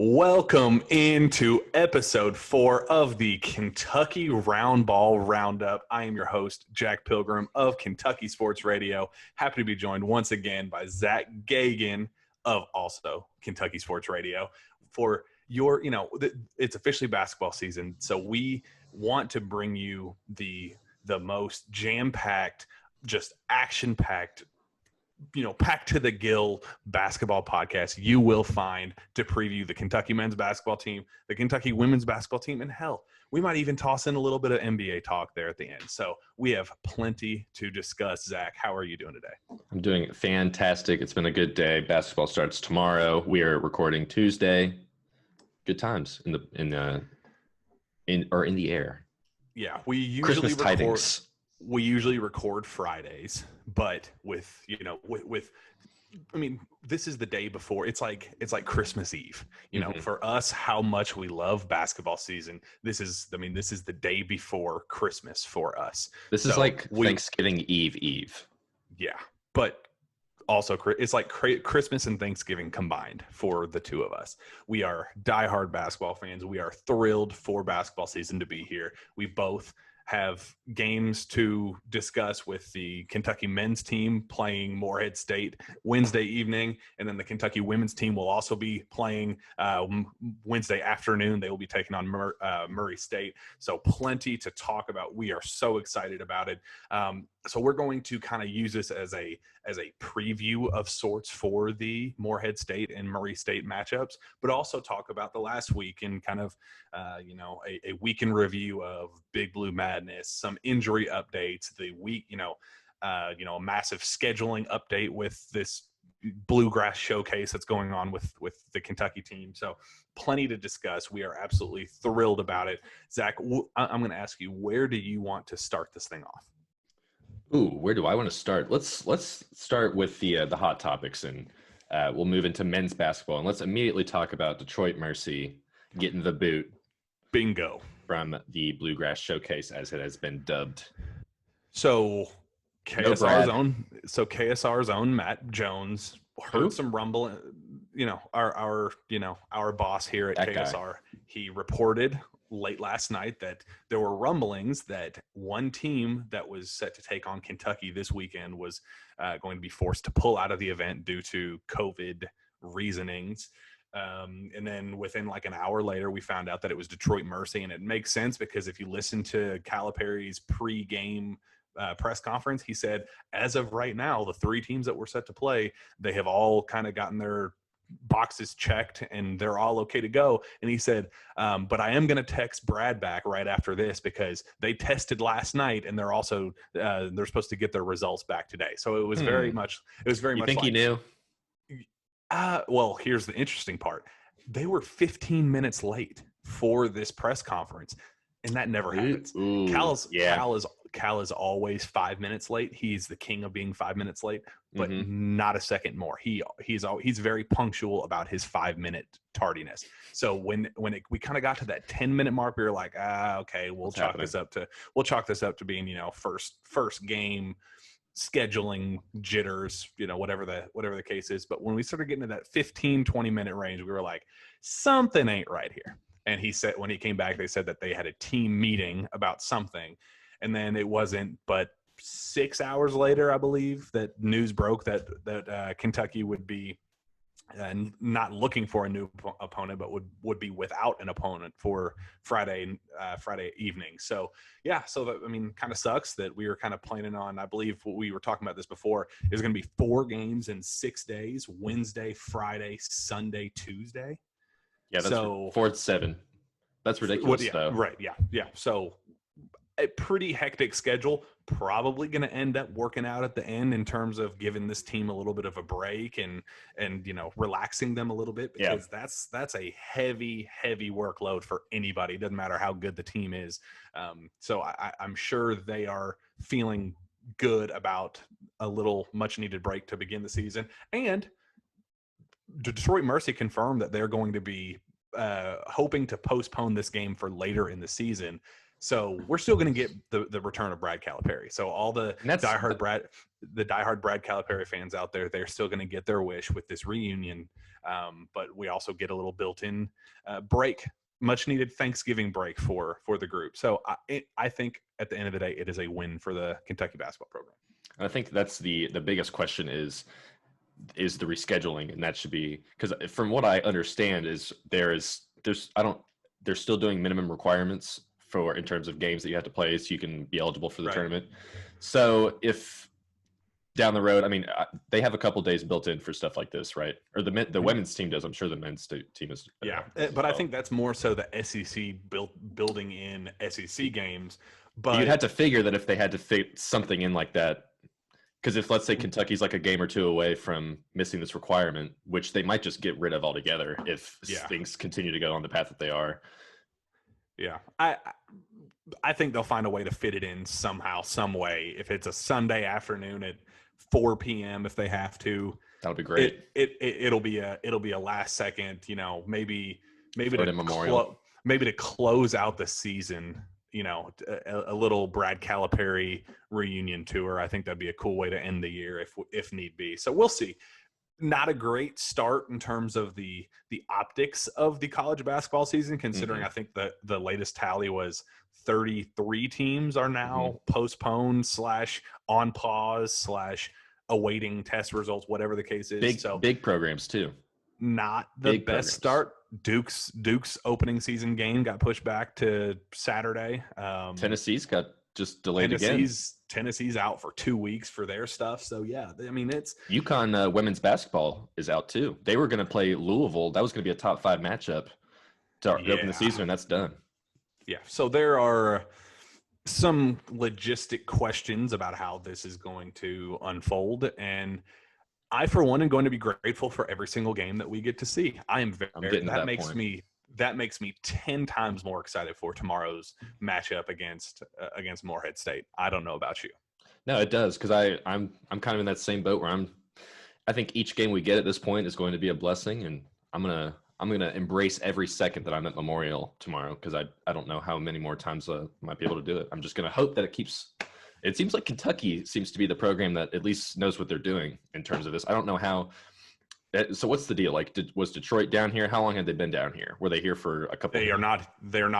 Welcome into episode 4 of the Kentucky Roundball Roundup. I am your host, Jack Pilgrim of Kentucky Sports Radio. Happy to be joined once again by Zack of also Kentucky Sports Radio for your, it's officially basketball season. So we want to bring you the most jam-packed, just action-packed, packed to the gill basketball podcast you will find to preview the Kentucky men's basketball team, the Kentucky women's basketball team, and hell, we might even toss in a little bit of NBA talk there at the end. So we have plenty to discuss. Zach, how are you doing today? I'm doing fantastic. It's been a good day. Basketball starts tomorrow. We are recording Tuesday. Good times in the air. Yeah, we usually Christmas tidings. We usually record Fridays, but this is the day before. It's like Christmas Eve. For us, how much we love basketball season. This is the day before Christmas for us. This is like Thanksgiving Eve. Yeah, but also it's like Christmas and Thanksgiving combined for the two of us. We are diehard basketball fans. We are thrilled for basketball season to be here. We both have games to discuss with the Kentucky men's team playing Morehead State Wednesday evening, and then the Kentucky women's team will also be playing Wednesday afternoon. They will be taking on Murray State. So plenty to talk about. We are so excited about it. So we're going to kind of use this as a preview of sorts for the Morehead State and Murray State matchups, but also talk about the last week and kind of a week in review of Big Blue Madness, some injury updates, the week, a massive scheduling update with this Bluegrass showcase that's going on with the Kentucky team. So plenty to discuss. We are absolutely thrilled about it. Zach, I'm going to ask you, where do you want to start this thing off? Ooh, where do I want to start? Let's start with the hot topics, and we'll move into men's basketball. And let's immediately talk about Detroit Mercy getting the boot. Bingo. From the Bluegrass Showcase, as it has been dubbed. So KSR's own Matt Jones heard some rumble. Our boss here at KSR, he reported late last night that there were rumblings that one team that was set to take on Kentucky this weekend was going to be forced to pull out of the event due to COVID reasonings. And then within like an hour later, we found out that it was Detroit Mercy, and it makes sense because if you listen to Calipari's pre-game press conference, he said, as of right now, the three teams that were set to play, they have all kind of gotten their boxes checked and they're all okay to go. And he said, but I am going to text Brad back right after this because they tested last night and they're also they're supposed to get their results back today. So it was very much you think he knew? Well, here's the interesting part. They were 15 minutes late for this press conference, and that never happens. Cal is always 5 minutes late. He's the king of being 5 minutes late, but not a second more. He's very punctual about his 5-minute tardiness. So when we kind of got to that 10-minute mark, we were like, okay, we'll chalk this up to being first game scheduling jitters, whatever the case is. But when we started getting to that 15-20 minute range, we were like, something ain't right here. And he said, when he came back, they said that they had a team meeting about something, and then it wasn't but 6 hours later, I believe, that news broke that Kentucky would be not looking for a new opponent, but would be without an opponent for Friday evening. So yeah, so that, kind of sucks that we were kind of planning on, I believe we were talking about this before, is going to be 4 games in 6 days: Wednesday, Friday, Sunday, Tuesday. Yeah, that's 4 to 7. That's ridiculous, though. Right, yeah. So a pretty hectic schedule, probably going to end up working out at the end in terms of giving this team a little bit of a break and relaxing them a little bit, because that's a heavy workload for anybody. It doesn't matter how good the team is. So I'm sure they are feeling good about a little much needed break to begin the season. And Detroit Mercy confirmed that they're going to be hoping to postpone this game for later in the season. So we're still going to get the return of Brad Calipari. So all the diehard Brad Calipari fans out there, they're still going to get their wish with this reunion But we also get a little built-in break, much-needed Thanksgiving break for the group. So I think at the end of the day, it is a win for the Kentucky basketball program. I think that's the biggest question is the rescheduling, and that should be, because from what I understand is they're still doing minimum requirements for in terms of games that you have to play so you can be eligible for the tournament. So if down the road, I mean, they have a couple days built in for stuff like this, right? Or the women's team does. I'm sure the men's team is. But I think that's more so the SEC building in SEC games. But you'd have to figure that if they had to fit something in like that. Because if, let's say, Kentucky's like a game or two away from missing this requirement, which they might just get rid of altogether if things continue to go on the path that they are. Yeah. I think they'll find a way to fit it in somehow, some way. If it's a Sunday afternoon at 4 p.m., if they have to, that'll be great. It'll be a last second, maybe to close out the season. A little Brad Calipari reunion tour. I think that'd be a cool way to end the year if need be. So we'll see. Not a great start in terms of the optics of the college basketball season, considering I think the latest tally was 33 teams are now postponed / on pause / awaiting test results, whatever the case is. Big programs too. Not the best start. Duke's opening season game got pushed back to Saturday. Tennessee's got just delayed again. Tennessee's out for 2 weeks for their stuff. So yeah, I mean, it's UConn women's basketball is out too. They were going to play Louisville. That was going to be a top 5 matchup to open the season, and that's done. Yeah. So there are some logistic questions about how this is going to unfold, and I, for one, am going to be grateful for every single game that we get to see. That makes me 10 times more excited for tomorrow's matchup against Morehead State. I don't know about you. No, it does, because I'm kind of in that same boat where I think each game we get at this point is going to be a blessing, and I'm gonna embrace every second that I'm at Memorial tomorrow, because I don't know how many more times I might be able to do it. I'm just gonna hope that it keeps. It seems like Kentucky seems to be the program that at least knows what they're doing in terms of this. I don't know how. So what's the deal? Like, was Detroit down here? How long had they been down here? Were they here for a couple? They're not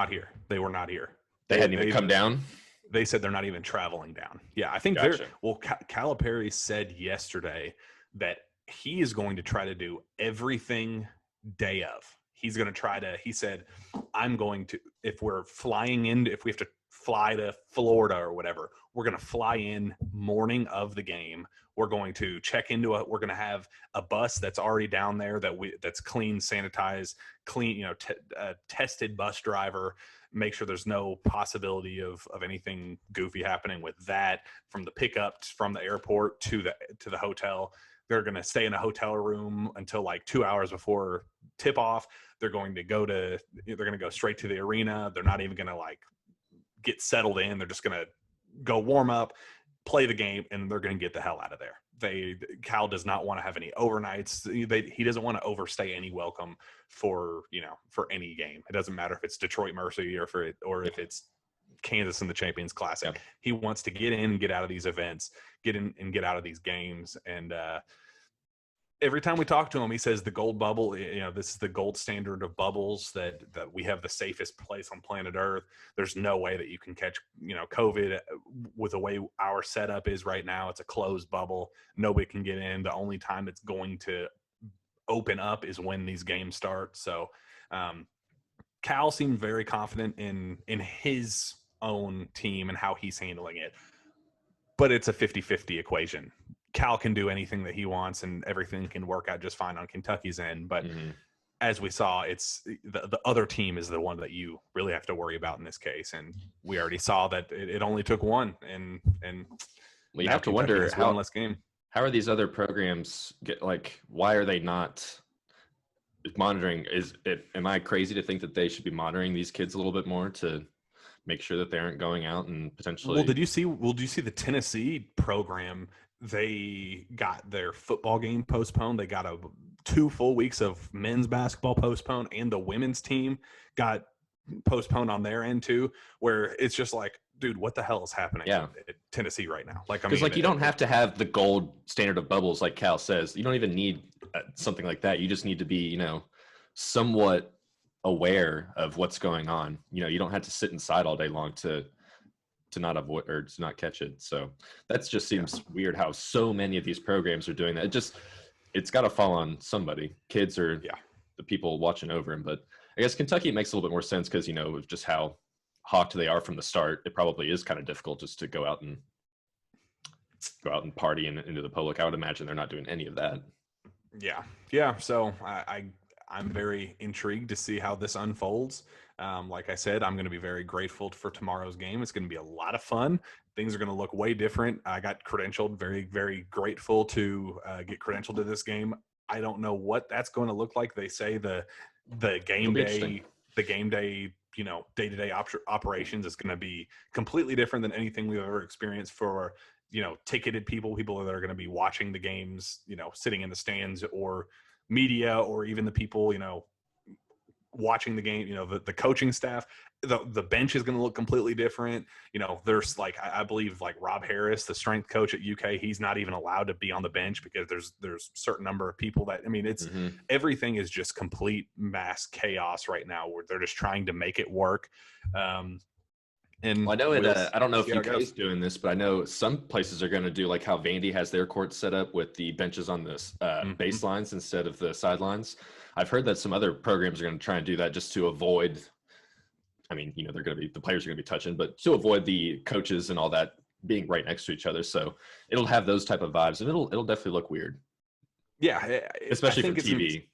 here. They were not here. They hadn't even come down. They said they're not even traveling down. Yeah, I think Calipari said yesterday that he is going to try to do everything day of. He said, I'm going to, if we have to fly to Florida or whatever, we're going to fly in morning of the game. We're going to check into we're going to have a bus that's already down there that's clean, sanitized, clean, tested bus driver, make sure there's no possibility of anything goofy happening with that, from the pickup from the airport to the hotel. They're going to stay in a hotel room until like 2 hours before tip off. They're going to go straight to the arena. They're not even going to get settled in. They're just going to go warm up, play the game, and they're going to get the hell out of there. Cal does not want to have any overnights. He doesn't want to overstay any welcome for any game. It doesn't matter if it's Detroit Mercy or if it's Kansas in the Champions Classic. Yeah. He wants to get in and get out of these events, get in and get out of these games. And every time we talk to him, he says the gold bubble, this is the gold standard of bubbles, that we have the safest place on planet Earth. There's no way that you can catch, COVID with the way our setup is right now. It's a closed bubble. Nobody can get in. The only time it's going to open up is when these games start. So Cal seemed very confident in his own team and how he's handling it. But it's a 50-50 equation. Cal can do anything that he wants and everything can work out just fine on Kentucky's end. But as we saw, it's the other team is the one that you really have to worry about in this case. And we already saw that it only took one. And well, you have to wonder one less game. How are these other programs why are they not monitoring? Am I crazy to think that they should be monitoring these kids a little bit more to make sure that they aren't going out and potentially? Well, did you see the Tennessee program? They got their football game postponed. They got 2 full weeks of men's basketball postponed, and the women's team got postponed on their end too, where it's just like, dude, what the hell is happening at Tennessee right now? Because you don't have to have the gold standard of bubbles like Cal says. You don't even need something like that. You just need to be, somewhat aware of what's going on. You don't have to sit inside all day long to not avoid or to not catch it. So that just seems weird how so many of these programs are doing that. It's got to fall on somebody. Kids are the people watching over them. But I guess Kentucky makes a little bit more sense because, of just how hawked they are from the start. It probably is kind of difficult just to go out and party into the public. I would imagine they're not doing any of that. Yeah. So I'm very intrigued to see how this unfolds. Like I said, I'm going to be very grateful for tomorrow's game. It's going to be a lot of fun. Things are going to look way different. I got credentialed. Very, very grateful to get credentialed to this game. I don't know what that's going to look like. They say the game day, day-to-day operations is going to be completely different than anything we've ever experienced for, ticketed people that are going to be watching the games, sitting in the stands, or media, or even the people, watching the game, the coaching staff. The bench is going to look completely different. There's I believe Rob Harris, the strength coach at UK, he's not even allowed to be on the bench because there's a certain number of people that, it's everything is just complete mass chaos right now where they're just trying to make it work. And I know I don't know if UK is doing this, but I know some places are going to do like how Vandy has their court set up with the benches on the baselines instead of the sidelines. I've heard that some other programs are going to try and do that just to avoid. The players are going to be touching, but to avoid the coaches and all that being right next to each other. So it'll have those type of vibes, and it'll definitely look weird. Yeah, especially for TV.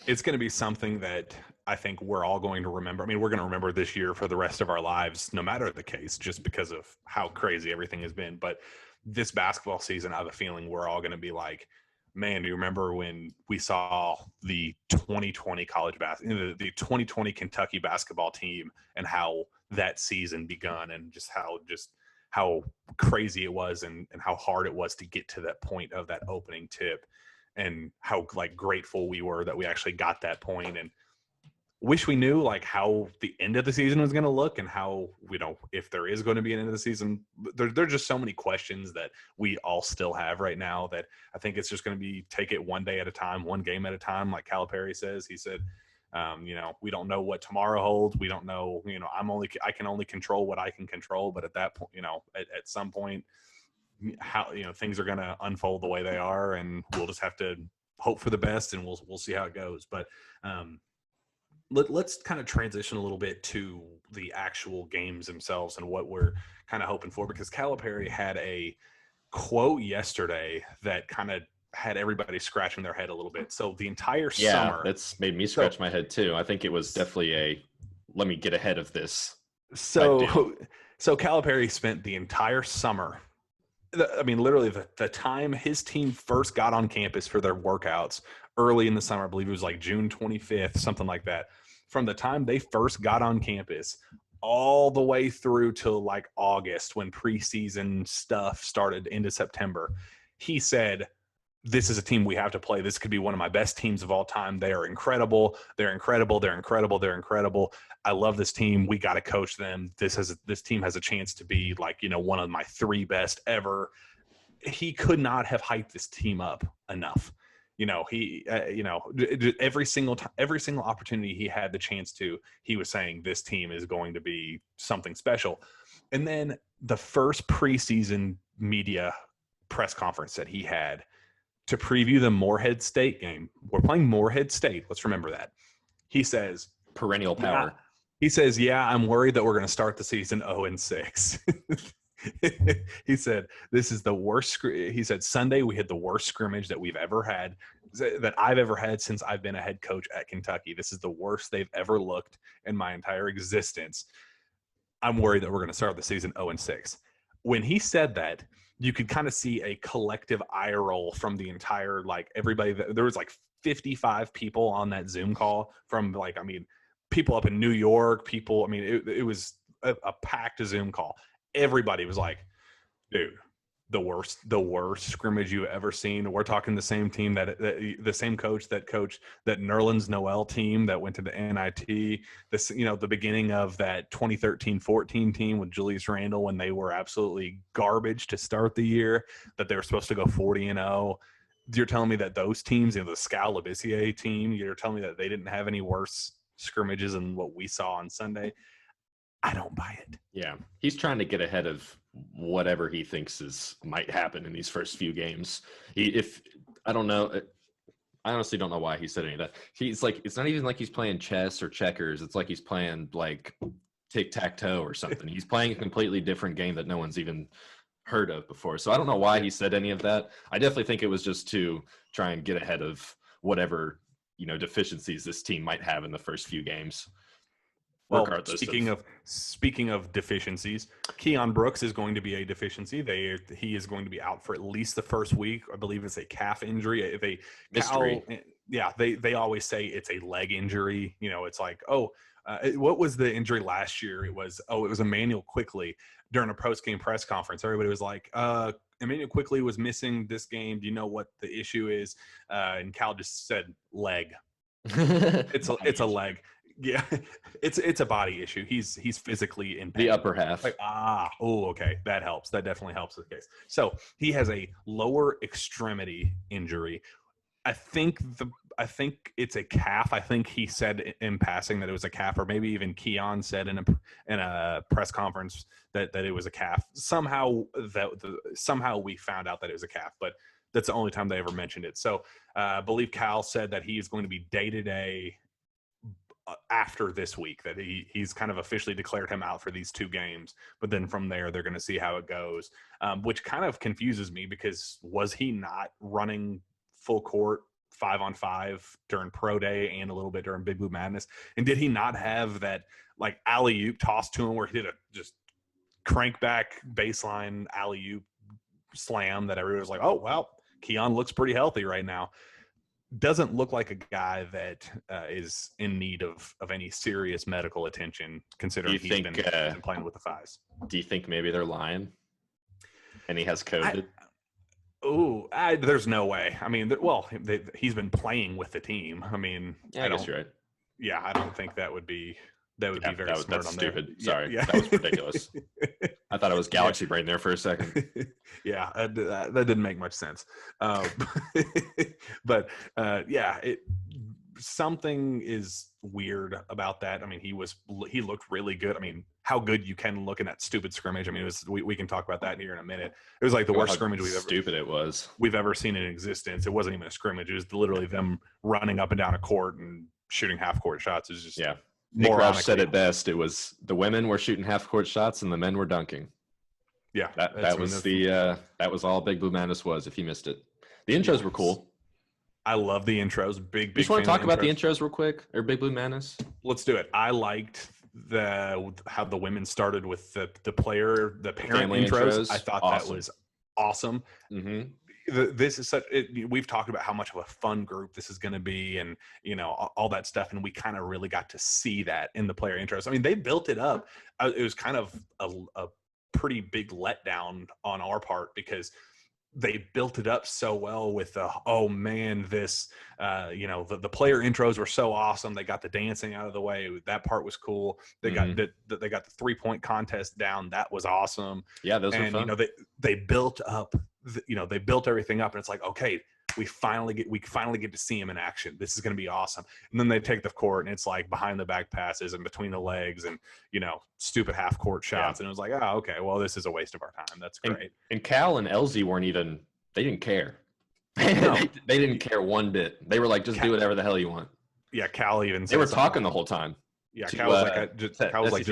It's going to be something that I think we're all going to remember. We're going to remember this year for the rest of our lives, no matter the case, just because of how crazy everything has been. But this basketball season, I have a feeling we're all going to be like, man, do you remember when we saw the 2020 the 2020 Kentucky basketball team and how that season begun, and just how crazy it was and how hard it was to get to that point of that opening tip, and how grateful we were that we actually got that point, and wish we knew how the end of the season was going to look, and how, if there is going to be an end of the season. There's just so many questions that we all still have right now that I think it's just going to be take it one day at a time, one game at a time. Like Calipari says, he said, we don't know what tomorrow holds. We don't know, I can only control what I can control. But at that point, at some point, how, things are going to unfold the way they are, and we'll just have to hope for the best, and we'll see how it goes. But, let's kind of transition a little bit to the actual games themselves and what we're kind of hoping for, because Calipari had a quote yesterday that kind of had everybody scratching their head a little bit. So the entire summer, that's made me scratch my head too. I think it was definitely let me get ahead of this. So Calipari spent the entire summer, literally the time his team first got on campus for their workouts early in the summer, I believe it was June 25th, something like that. From the time they first got on campus all the way through till August, when preseason stuff started into September, he said, this is a team we have to play. This could be one of my best teams of all time. They are incredible. They're incredible. They're incredible. They're incredible. I love this team. We got to coach them. This team has a chance to be one of my 3 best ever. He could not have hyped this team up enough. Every single opportunity he had the chance to, he was saying this team is going to be something special. And then the first preseason media press conference that he had to preview the Morehead State game, we're playing Morehead State. Let's remember that. He says, perennial power. He says, I'm worried that we're going to start the season 0-6. He said, this is the worst. He said, Sunday we had the worst scrimmage that we've ever had, that I've ever had since I've been a head coach at Kentucky. This is the worst they've ever looked in my entire existence. I'm worried that we're going to start the season 0-6. When he said that, you could kind of see a collective eye roll from the entire, everybody. There was 55 people on that Zoom call from people up in New York, people. It was a packed Zoom call. Everybody was like, dude, the worst scrimmage you've ever seen. We're talking the same team the same coach that Nerlens Noel team that went to the NIT, the beginning of that 2013-14 team with Julius Randle, when they were absolutely garbage to start the year, that they were supposed to go 40-0. you're telling me that those teams, the Scal Labissiere team, you're telling me that they didn't have any worse scrimmages than what we saw on Sunday? I don't buy it. Yeah, he's trying to get ahead of whatever he thinks might happen in these first few games. I don't know. I honestly don't know why he said any of that. He's like, it's not even like he's playing chess or checkers. It's like he's playing like tic-tac-toe or something. He's playing a completely different game that no one's even heard of before. So I don't know why he said any of that. I definitely think it was just to try and get ahead of whatever, deficiencies this team might have in the first few games. Well, speaking of deficiencies, Keon Brooks is going to be a deficiency. He is going to be out for at least the first week. I believe it's a calf injury. They always say it's a leg injury. It's like, what was the injury last year? It was Emmanuel Quickley during a post-game press conference. Everybody was like, Emmanuel Quickley was missing this game. Do you know what the issue is? And Cal just said leg. It's a leg. Yeah, it's a body issue. He's physically in pain. The upper half. Okay. That helps. That definitely helps the case. So he has a lower extremity injury. I think it's a calf. I think he said in passing that it was a calf, or maybe even Keon said in a press conference that it was a calf. Somehow we found out that it was a calf, but that's the only time they ever mentioned it. So I believe Cal said that he is going to be day-to-day after this week, that he's kind of officially declared him out for these 2 games, but then from there they're going to see how it goes, which kind of confuses me, because was he not running full court 5-on-5 during pro day and a little bit during Big Blue Madness? And did he not have that like alley-oop toss to him where he did a just crank back baseline alley-oop slam that everybody was like, oh well, Keon looks pretty healthy right now? Doesn't look like a guy that is in need of any serious medical attention, considering he's been playing with the Fives. Do you think maybe they're lying and he has COVID? There's no way. I mean, he's been playing with the team. I mean, I guess you're right. Yeah, I don't think that would be very smart. That's on stupid. There. Sorry, that was ridiculous. I thought it was Galaxy Brain there for a second. Yeah, that didn't make much sense. But something is weird about that. I mean, he looked really good. I mean, how good you can look in that stupid scrimmage. I mean, we can talk about that here in a minute. It was like the worst scrimmage we've ever seen in existence. It wasn't even a scrimmage. It was literally them running up and down a court and shooting half-court shots. It was just Nick Roush said it best. It was the women were shooting half-court shots and the men were dunking. Yeah, that was all Big Blue Madness was. If you missed it, the intros were cool. I love the intros. Big. Just want to talk about the intros real quick, or Big Blue Madness. Let's do it. I liked how the women started with the parent family intros. I thought awesome. That was awesome. Mm-hmm. This is we've talked about how much of a fun group this is going to be, and all that stuff, and we kind of really got to see that in the player intros. I mean, they built it up. It was kind of a pretty big letdown on our part, because they built it up so well with the player intros were so awesome. They got the dancing out of the way. That part was cool. They got the 3-point contest down. That was awesome. Yeah, those were fun. They built up. They built everything up, and it's like, okay, we finally get to see him in action. This is going to be awesome. And then they take the court, and it's like behind the back passes and between the legs, and stupid half court shots. And it was like, oh, okay, well, this is a waste of our time. That's great. And Cal and Elsie they didn't care. No. they didn't care one bit. They were like, just do whatever the hell you want. Yeah, Cal even. They were talking the whole time. Yeah, Cal was like,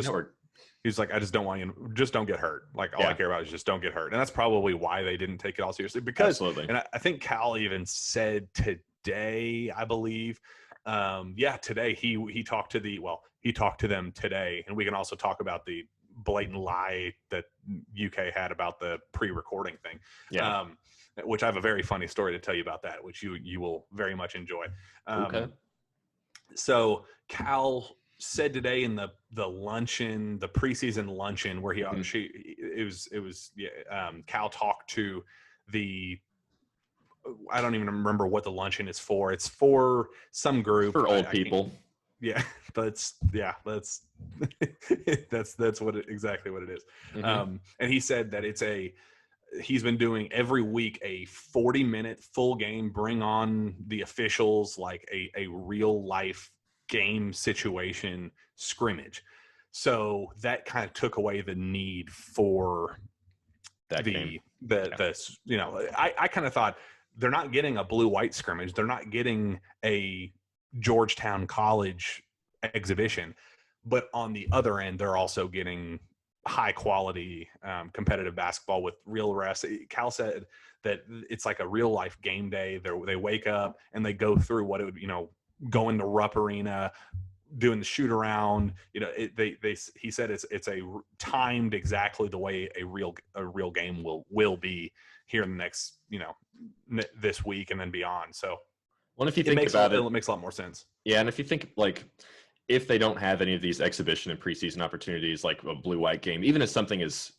he's like, I just don't want you. Just don't get hurt. Like, all I care about is just don't get hurt. And that's probably why they didn't take it all seriously. Because, absolutely. And I think Cal even said today, I believe, today he talked to them today, and we can also talk about the blatant lie that UK had about the pre-recording thing. Yeah. Which I have a very funny story to tell you about that, which you will very much enjoy. Okay. So Cal said today in the luncheon, the preseason luncheon, where Cal talked to I don't even remember what the luncheon is for. It's for some group for old people. Yeah, that's exactly what it is. Mm-hmm. And he said that it's he's been doing every week a 40-minute full game, bring on the officials, like a real life game situation scrimmage. So that kind of took away the need for that game. I kind of thought they're not getting a blue-white scrimmage. They're not getting a Georgetown College exhibition. But on the other end, they're also getting high quality competitive basketball with real rest. Cal said that it's like a real life game day. They wake up and they go through what it would, go into Rupp Arena, doing the shoot around. He said it's a timed exactly the way a real game will be here in the next, this week and then beyond. So, well, if you think about it makes a lot more sense. Yeah, and if you think if they don't have any of these exhibition and preseason opportunities, like a blue-white game, even as something as,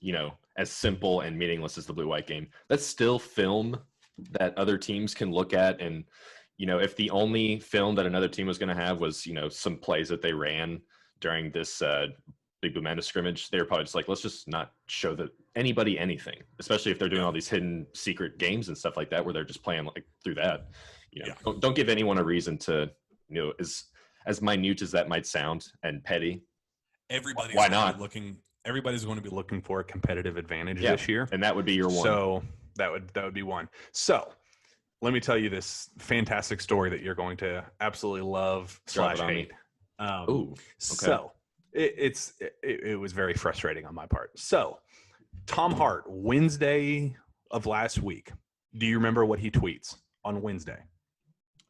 as simple and meaningless as the blue-white game, that's still film that other teams can look at. And, if the only film that another team was going to have was, some plays that they ran during this Big Blue Madness scrimmage, they were probably just like, let's just not show anybody anything, especially if they're doing all these hidden secret games and stuff like that, where they're just playing through that. Don't give anyone a reason to, as minute as that might sound and petty. Everybody's Why not? Everybody's going to be looking for a competitive advantage this year. And that would be your one. So that would be one. So let me tell you this fantastic story that you're going to absolutely love / hate. Okay. So it was very frustrating on my part. So Tom Hart, Wednesday of last week. Do you remember what he tweets on Wednesday?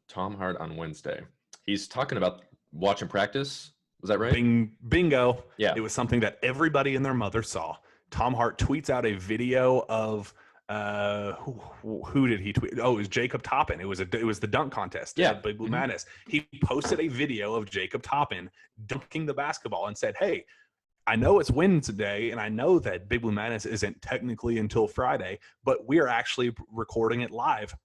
Tom Hart on Wednesday. He's talking about watching practice. Was that right? Bingo. Yeah. It was something that everybody and their mother saw. Tom Hart tweets out a video of who did he tweet? Oh, it was Jacob Toppin. It was the dunk contest. Yeah. Big Blue Madness. He posted a video of Jacob Toppin dunking the basketball and said, "Hey, I know it's Wednesday, and I know that Big Blue Madness isn't technically until Friday, but we are actually recording it live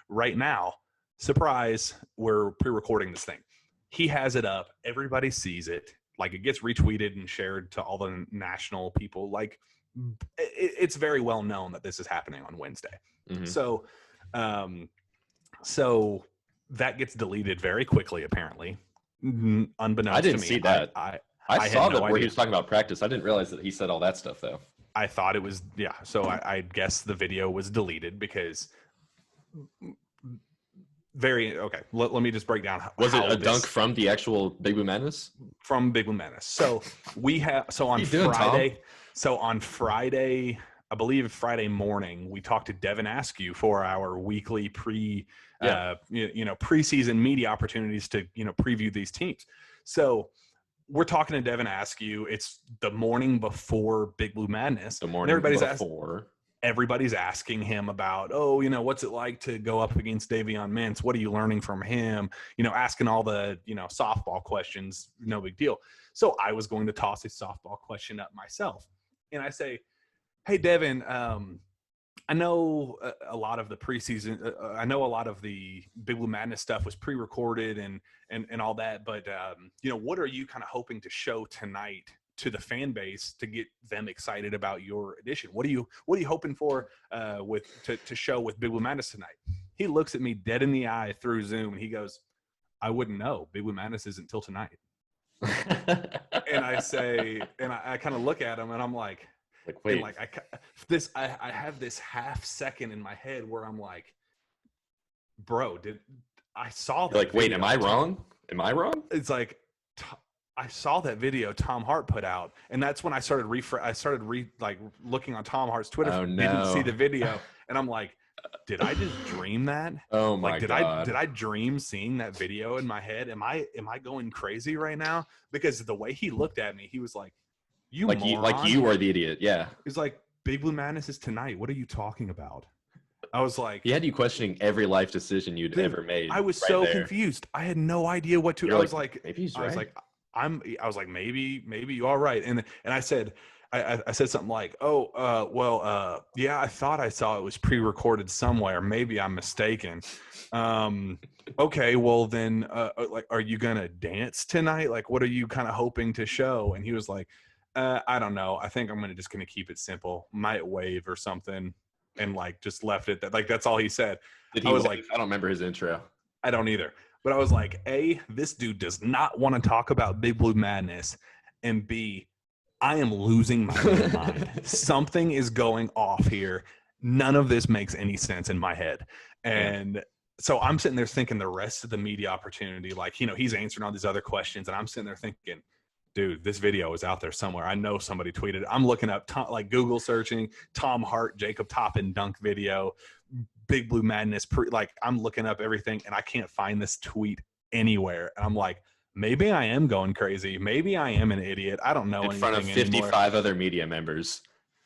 right now. Surprise, we're pre-recording this thing." He has it up. Everybody sees it. Like, it gets retweeted and shared to all the national people. Like, it's very well known that this is happening on Wednesday. Mm-hmm. So that gets deleted very quickly, apparently, unbeknownst to me. I didn't see that. I saw that where he was talking about practice. I didn't realize that he said all that stuff, though. I thought it was, yeah. So I guess the video was deleted because okay. Let me just break down. Was it a dunk from the actual Big Blue Madness? From Big Blue Madness. So on Friday, I believe Friday morning, we talked to Devin Askew for our weekly preseason media opportunities to, preview these teams. So we're talking to Devin Askew. It's the morning before Big Blue Madness. Everybody's asking him about, what's it like to go up against Davion Mintz? What are you learning from him? Asking all the, softball questions, no big deal. So I was going to toss a softball question up myself. And I say, "Hey, Devin, I know a lot of the preseason, I know a lot of the Big Blue Madness stuff was pre-recorded and all that, but, what are you kind of hoping to show tonight to the fan base to get them excited about your edition? What are you hoping for to show with Big Blue Madness tonight?" He looks at me dead in the eye through Zoom and he goes, "I wouldn't know. Big Blue Madness isn't until tonight." And I say, and I kind of look at him and I'm like wait, I have this half second in my head where I'm like, bro, I saw that? Like, wait, am I wrong? It's like, I saw that video Tom Hart put out, and that's when I started looking on Tom Hart's Twitter. Oh, no. Didn't see the video, and I'm like, did I just dream that? Oh my God! Did I dream seeing that video in my head? Am I going crazy right now? Because the way he looked at me, he was like, "You moron." You are the idiot. Yeah. He's like, "Big Blue Madness is tonight. What are you talking about?" I was like, he had you questioning every life decision you'd ever made. I was so confused. I had no idea what to. You're I was like, maybe he's right. I was like, maybe you are right. And I said, I said something like, yeah, I thought I saw it was pre-recorded somewhere. Maybe I'm mistaken. Okay, well then, are you going to dance tonight? Like, what are you kind of hoping to show? And he was like, I don't know. I think I'm just gonna keep it simple. Might wave or something, and like just left it that like that's all he said. Did he I was wave? like, I don't remember his intro. I don't either. But I was like, A, this dude does not want to talk about Big Blue Madness, and B, I am losing my mind. Something is going off here. None of this makes any sense in my head. And so I'm sitting there thinking the rest of the media opportunity, like, you know, he's answering all these other questions, and I'm sitting there thinking, dude, this video is out there somewhere. I know somebody tweeted. I'm looking up, like Google searching Tom Hart, Jacob Toppin dunk video, Big Blue Madness. Like I'm looking up everything, and I can't find this tweet anywhere. And I'm like, maybe I am going crazy. Maybe I am an idiot. I don't know. In front of 55 other media members.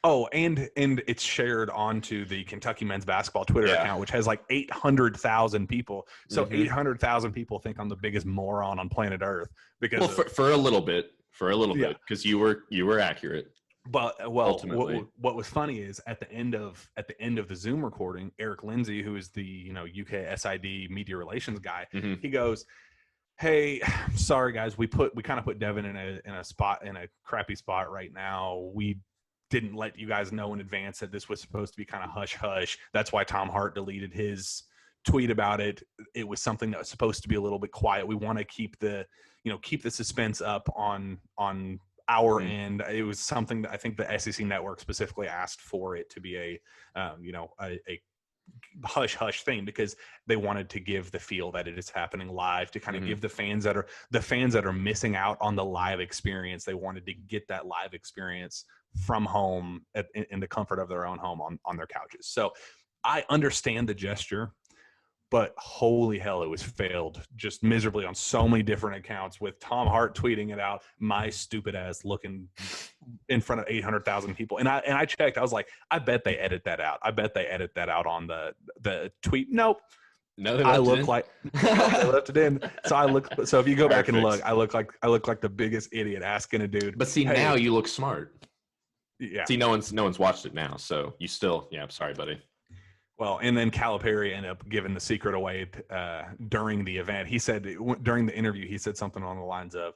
Oh, and it's shared onto the Kentucky men's basketball Twitter account, which has like 800,000 people. So 800,000 people think I'm the biggest moron on planet Earth because for a little bit, because you were accurate. But ultimately, what was funny is at the end of the Zoom recording, Eric Lindsay, who is the UK SID media relations guy, he goes, "Hey, sorry guys, we kind of put Devin in a crappy spot right now. We didn't let you guys know in advance that this was supposed to be kind of hush hush. That's why Tom Hart deleted his tweet about it. It was something that was supposed to be a little bit quiet. We want to keep the suspense up on our end. It was something that I think the SEC network specifically asked for it to be a hush hush thing because they wanted to give the feel that it is happening live to kind of give the fans that are missing out on the live experience. They wanted to get that live experience from home in the comfort of their own home on their couches. So I understand the gesture, but holy hell, it was failed just miserably on so many different accounts with Tom Hart tweeting it out, my stupid ass looking in front of 800,000 people. And I checked, I was like, I bet they edit that out. I bet they edit that out on the tweet. Nope. No, they left it in. So if you go back and look, I look like the biggest idiot asking a dude. But see, now you look smart. Yeah. See, no one's watched it now, so you still, I'm sorry, buddy. Well, and then Calipari ended up giving the secret away during the event. He said during the interview, he said something along the lines of,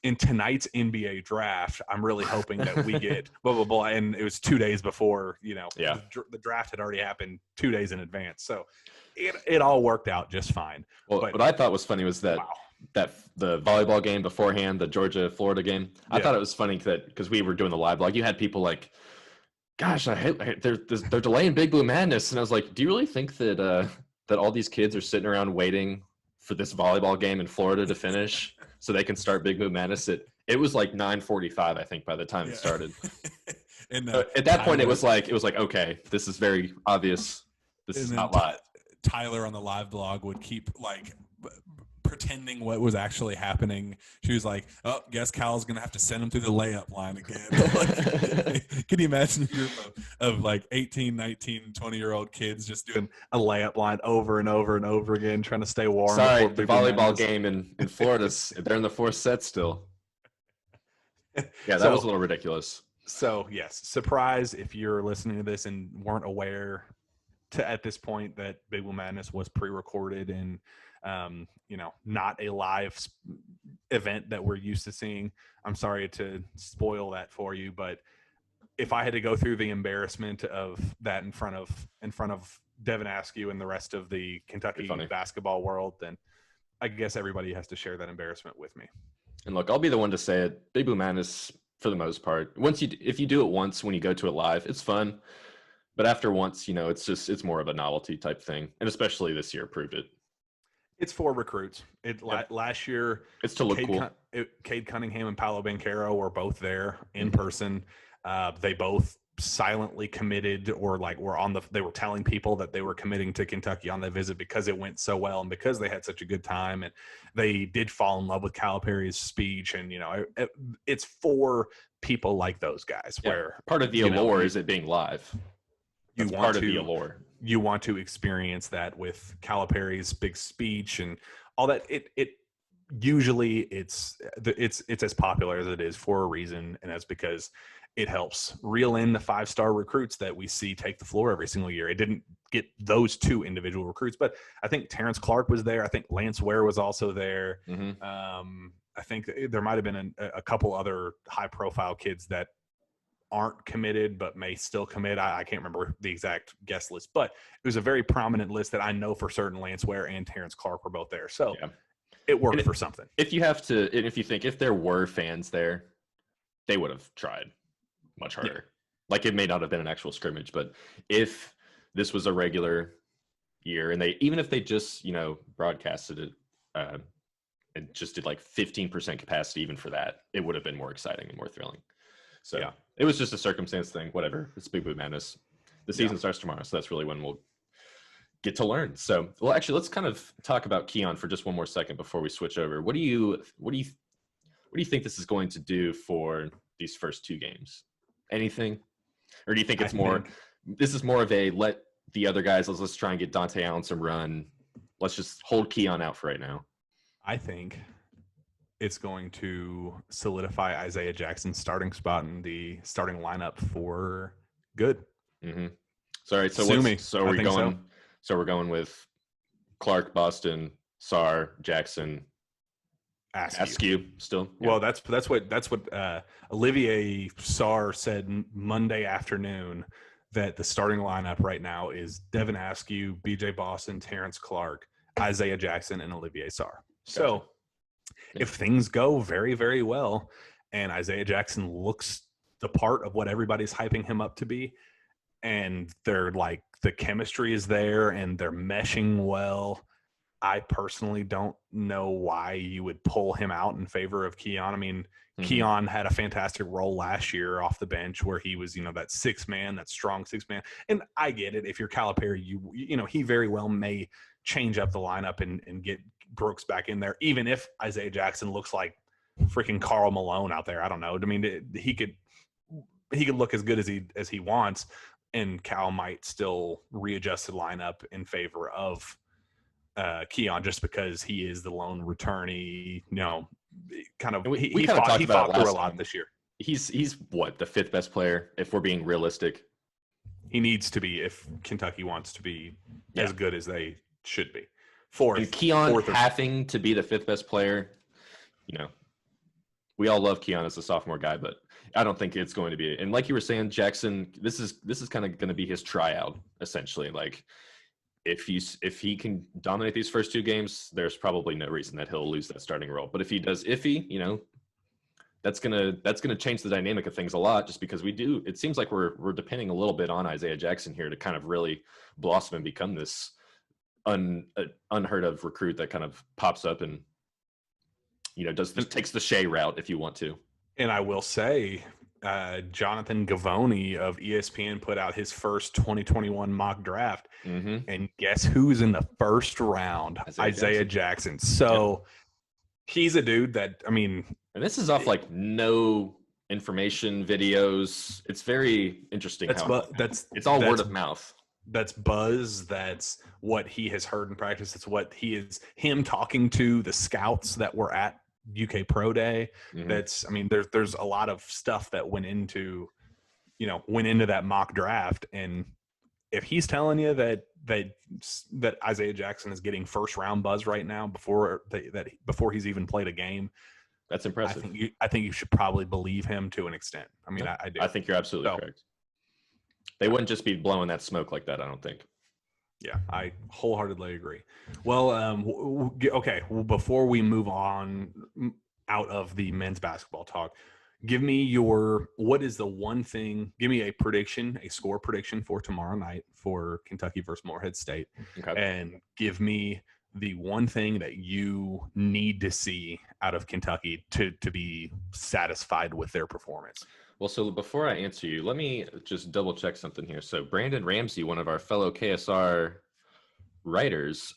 in tonight's NBA draft, I'm really hoping that we get blah, blah, blah. And it was 2 days before, the draft had already happened 2 days in advance. So it all worked out just fine. Well, what I thought was funny was that the volleyball game beforehand, the Georgia-Florida game, I thought it was funny that because we were doing the live blog, you had people like, gosh, they're delaying Big Blue Madness. And I was like, do you really think that all these kids are sitting around waiting for this volleyball game in Florida to finish so they can start Big Blue Madness? It was like 9:45, I think, by the time it started. And at that point, it was like, okay, this is very obvious. This is not live. Tyler on the live blog would keep like pretending what was actually happening. She was like, oh, guess Cal's going to have to send him through the layup line again. Can you imagine a group of like 18, 19, 20-year-old kids just doing a layup line over and over and over again, trying to stay warm? Sorry, the volleyball game in Florida, they're in the fourth set still. Yeah, that was a little ridiculous. So, yes, surprise if you're listening to this and weren't aware at this point that Big Blue Madness was pre-recorded and not a live event that we're used to seeing. I'm sorry to spoil that for you, but if I had to go through the embarrassment of that in front of Devin Askew and the rest of the Kentucky basketball world, then I guess everybody has to share that embarrassment with me. And look, I'll be the one to say it. Big Blue Madness, for the most part, if you do it once when you go to it live, it's fun. But after once, it's more of a novelty type thing, and especially this year proved it. It's for recruits. Last year, it's to look cool. Cade Cunningham and Paolo Banchero were both there in person. They both silently committed, or they were telling people that they were committing to Kentucky on their visit because it went so well and because they had such a good time, and they did fall in love with Calipari's speech. And it's for people like those guys. Where part of the allure is it being live. That's part of the allure. You want to experience that with Calipari's big speech and all that. It usually it's as popular as it is for a reason, and that's because it helps reel in the 5-star recruits that we see take the floor every single year. It didn't get those two individual recruits, but I think Terrence Clark was there. I think Lance Ware was also there. I think there might have been a couple other high-profile kids that aren't committed but may still commit. I can't remember the exact guest list, but it was a very prominent list that I know for certain Lance Ware and Terrence Clark were both there. So it worked for something. If you have to, and if you think if there were fans there, they would have tried much harder. Yeah. Like it may not have been an actual scrimmage, but if this was a regular year and even if they just, broadcasted it and just did like 15% capacity even for that, it would have been more exciting and more thrilling. So it was just a circumstance thing, whatever. It's Big Boot Madness. The season starts tomorrow, so that's really when we'll get to learn. So, well, actually, let's kind of talk about Keon for just one more second before we switch over. What do you think this is going to do for these first 2 games? Anything? Or do you think it's this is more of a let the other guys, let's try and get Dante Allen some run. Let's just hold Keon out for right now. I think it's going to solidify Isaiah Jackson's starting spot in the starting lineup for good. Mm-hmm. Sorry, so we're going with Clark, Boston, Sarr, Jackson, Askew still. Yeah. Well, that's what Olivier Sarr said Monday afternoon, that the starting lineup right now is Devin Askew, BJ Boston, Terrence Clark, Isaiah Jackson, and Olivier Sarr. So if things go very, very well and Isaiah Jackson looks the part of what everybody's hyping him up to be, and they're like the chemistry is there and they're meshing well, I personally don't know why you would pull him out in favor of Keon. I mean, Keon had a fantastic role last year off the bench where he was, that 6-man, that strong 6-man. And I get it. If you're Calipari, he very well may change up the lineup and get Brooks back in there, even if Isaiah Jackson looks like freaking Karl Malone out there. I don't know. I mean, he could look as good as he wants, and Cal might still readjust the lineup in favor of Keon just because he is the lone returnee. Kind of he fought through a lot this year. He's what, the 5th best player if we're being realistic. He needs to be if Kentucky wants to be as good as they should be. 4th. And Keon having to be the 5th best player, we all love Keon as a sophomore guy, but I don't think it's going to be. And like you were saying, Jackson, this is kind of going to be his tryout essentially. Like if he can dominate these first 2 games, there's probably no reason that he'll lose that starting role. But if he does iffy, that's gonna change the dynamic of things a lot. Just because it seems like we're depending a little bit on Isaiah Jackson here to kind of really blossom and become this unheard of recruit that kind of pops up and takes the Shea route if you want to. And I will say, Jonathan Gavoni of ESPN put out his first 2021 mock draft, and guess who's in the first round? Isaiah Jackson. So he's a dude that, I mean, and this is off like no information videos. It's very interesting. It's all word of mouth. That's buzz. That's what he has heard in practice. It's what him talking to the scouts that were at UK Pro Day. That's, I mean, there's a lot of stuff that went into that mock draft. And if he's telling you that Isaiah Jackson is getting first round buzz right now before he's even played a game, that's impressive. I think you should probably believe him to an extent. I mean, I do. I think you're absolutely correct. They wouldn't just be blowing that smoke like that, I don't think. Yeah, I wholeheartedly agree. Well, okay. Well, before we move on out of the men's basketball talk, give me what is the one thing? Give me a score prediction for tomorrow night for Kentucky versus Morehead State, and give me the one thing that you need to see out of Kentucky to be satisfied with their performance. Well, so before I answer you, let me just double check something here. So Brandon Ramsey, one of our fellow KSR writers,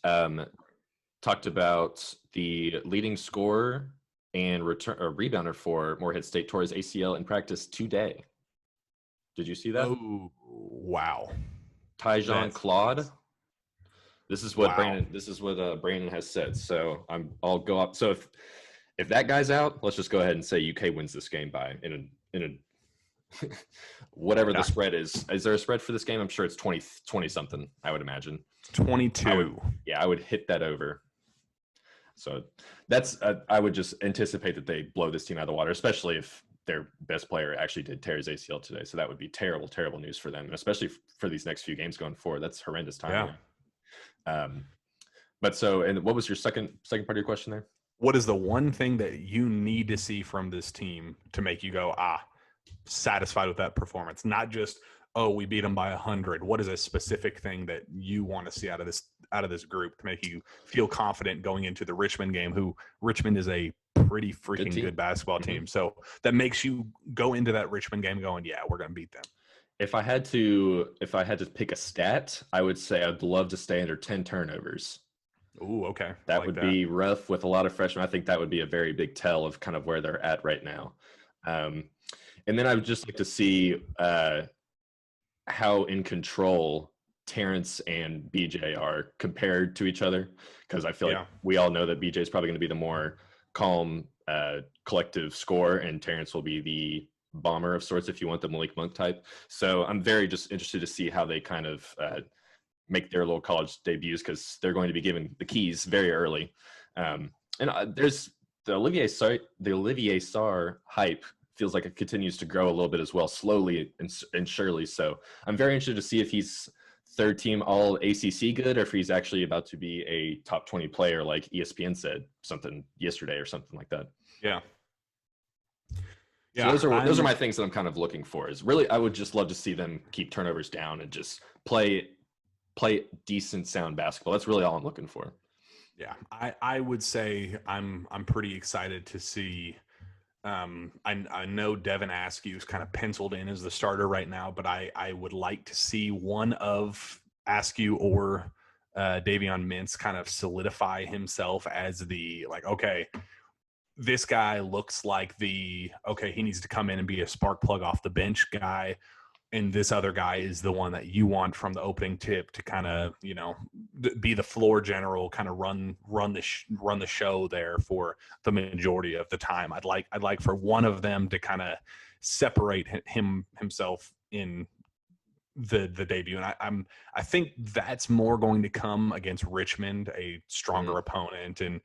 talked about the leading scorer and rebounder for Morehead State tore his ACL in practice today. Did you see that? Oh, wow. Tyjon Claude. This is what Brandon has said. So I'll go up. So if that guy's out, let's just go ahead and say UK wins this game by in a whatever the spread is. Is there a spread for this game? I'm sure it's 20 something, I would imagine. 22. I would hit that over. So that's I would just anticipate that they blow this team out of the water, especially if their best player actually did tear his ACL today. So that would be terrible, terrible news for them, and especially for these next few games going forward. That's horrendous timing. Yeah. But so, and what was your second part of your question there? What is the one thing that you need to see from this team to make you go, satisfied with that performance? Not just, oh, we beat them by 100. What is a specific thing that you want to see out of this group to make you feel confident going into the Richmond game? Who Richmond is a pretty freaking good basketball team. So that makes you go into that Richmond game going, yeah, we're going to beat them. If I had to pick a stat, I would say I'd love to stay under 10 turnovers. Ooh, okay. That would be rough with a lot of freshmen. I think that would be a very big tell of kind of where they're at right now. And then I would just like to see how in control Terrence and BJ are compared to each other, because I feel like we all know that BJ is probably going to be the more calm, collective scorer, and Terrence will be the bomber of sorts, if you want, the Malik Monk type. So I'm very just interested to see how they kind of make their little college debuts, because they're going to be given the keys very early. And there's the Olivier Sarr hype feels like it continues to grow a little bit as well, slowly and surely. So I'm very interested to see if he's third team all ACC good, or if he's actually about to be a top 20 player like ESPN said something yesterday or something like that. Yeah. So those are my things that I'm kind of looking for. Is really, I would just love to see them keep turnovers down and just play decent, sound basketball. That's really all I'm looking for. Yeah, I would say I'm pretty excited to see. I know Devin Askew is kind of penciled in as the starter right now, but I would like to see one of Askew or Davion Mintz kind of solidify himself as the, like, okay, this guy looks like he needs to come in and be a spark plug off the bench guy. And this other guy is the one that you want from the opening tip to kind of, be the floor general, kind of run the show there for the majority of the time. I'd like for one of them to kind of separate himself in the debut, and I think that's more going to come against Richmond, a stronger opponent, and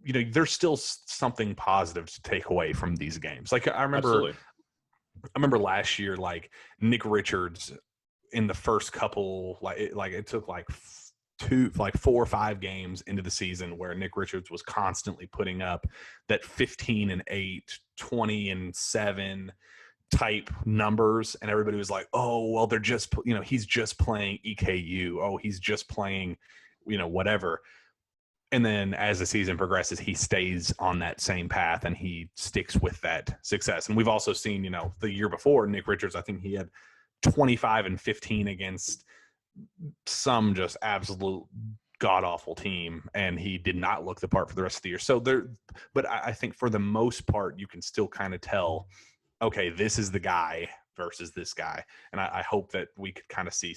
there's still something positive to take away from these games. Like I remember last year, like Nick Richards in the first couple, it took 4 or 5 games into the season where Nick Richards was constantly putting up that 15-8, 20-7 type numbers. And everybody was like, oh, well, they're just, he's just playing EKU. Oh, he's just playing, whatever. And then as the season progresses, he stays on that same path and he sticks with that success. And we've also seen, the year before, Nick Richards, I think he had 25 and 15 against some just absolute god-awful team, and he did not look the part for the rest of the year. So but I think for the most part, you can still kind of tell, okay, this is the guy versus this guy. And I hope that we could kind of see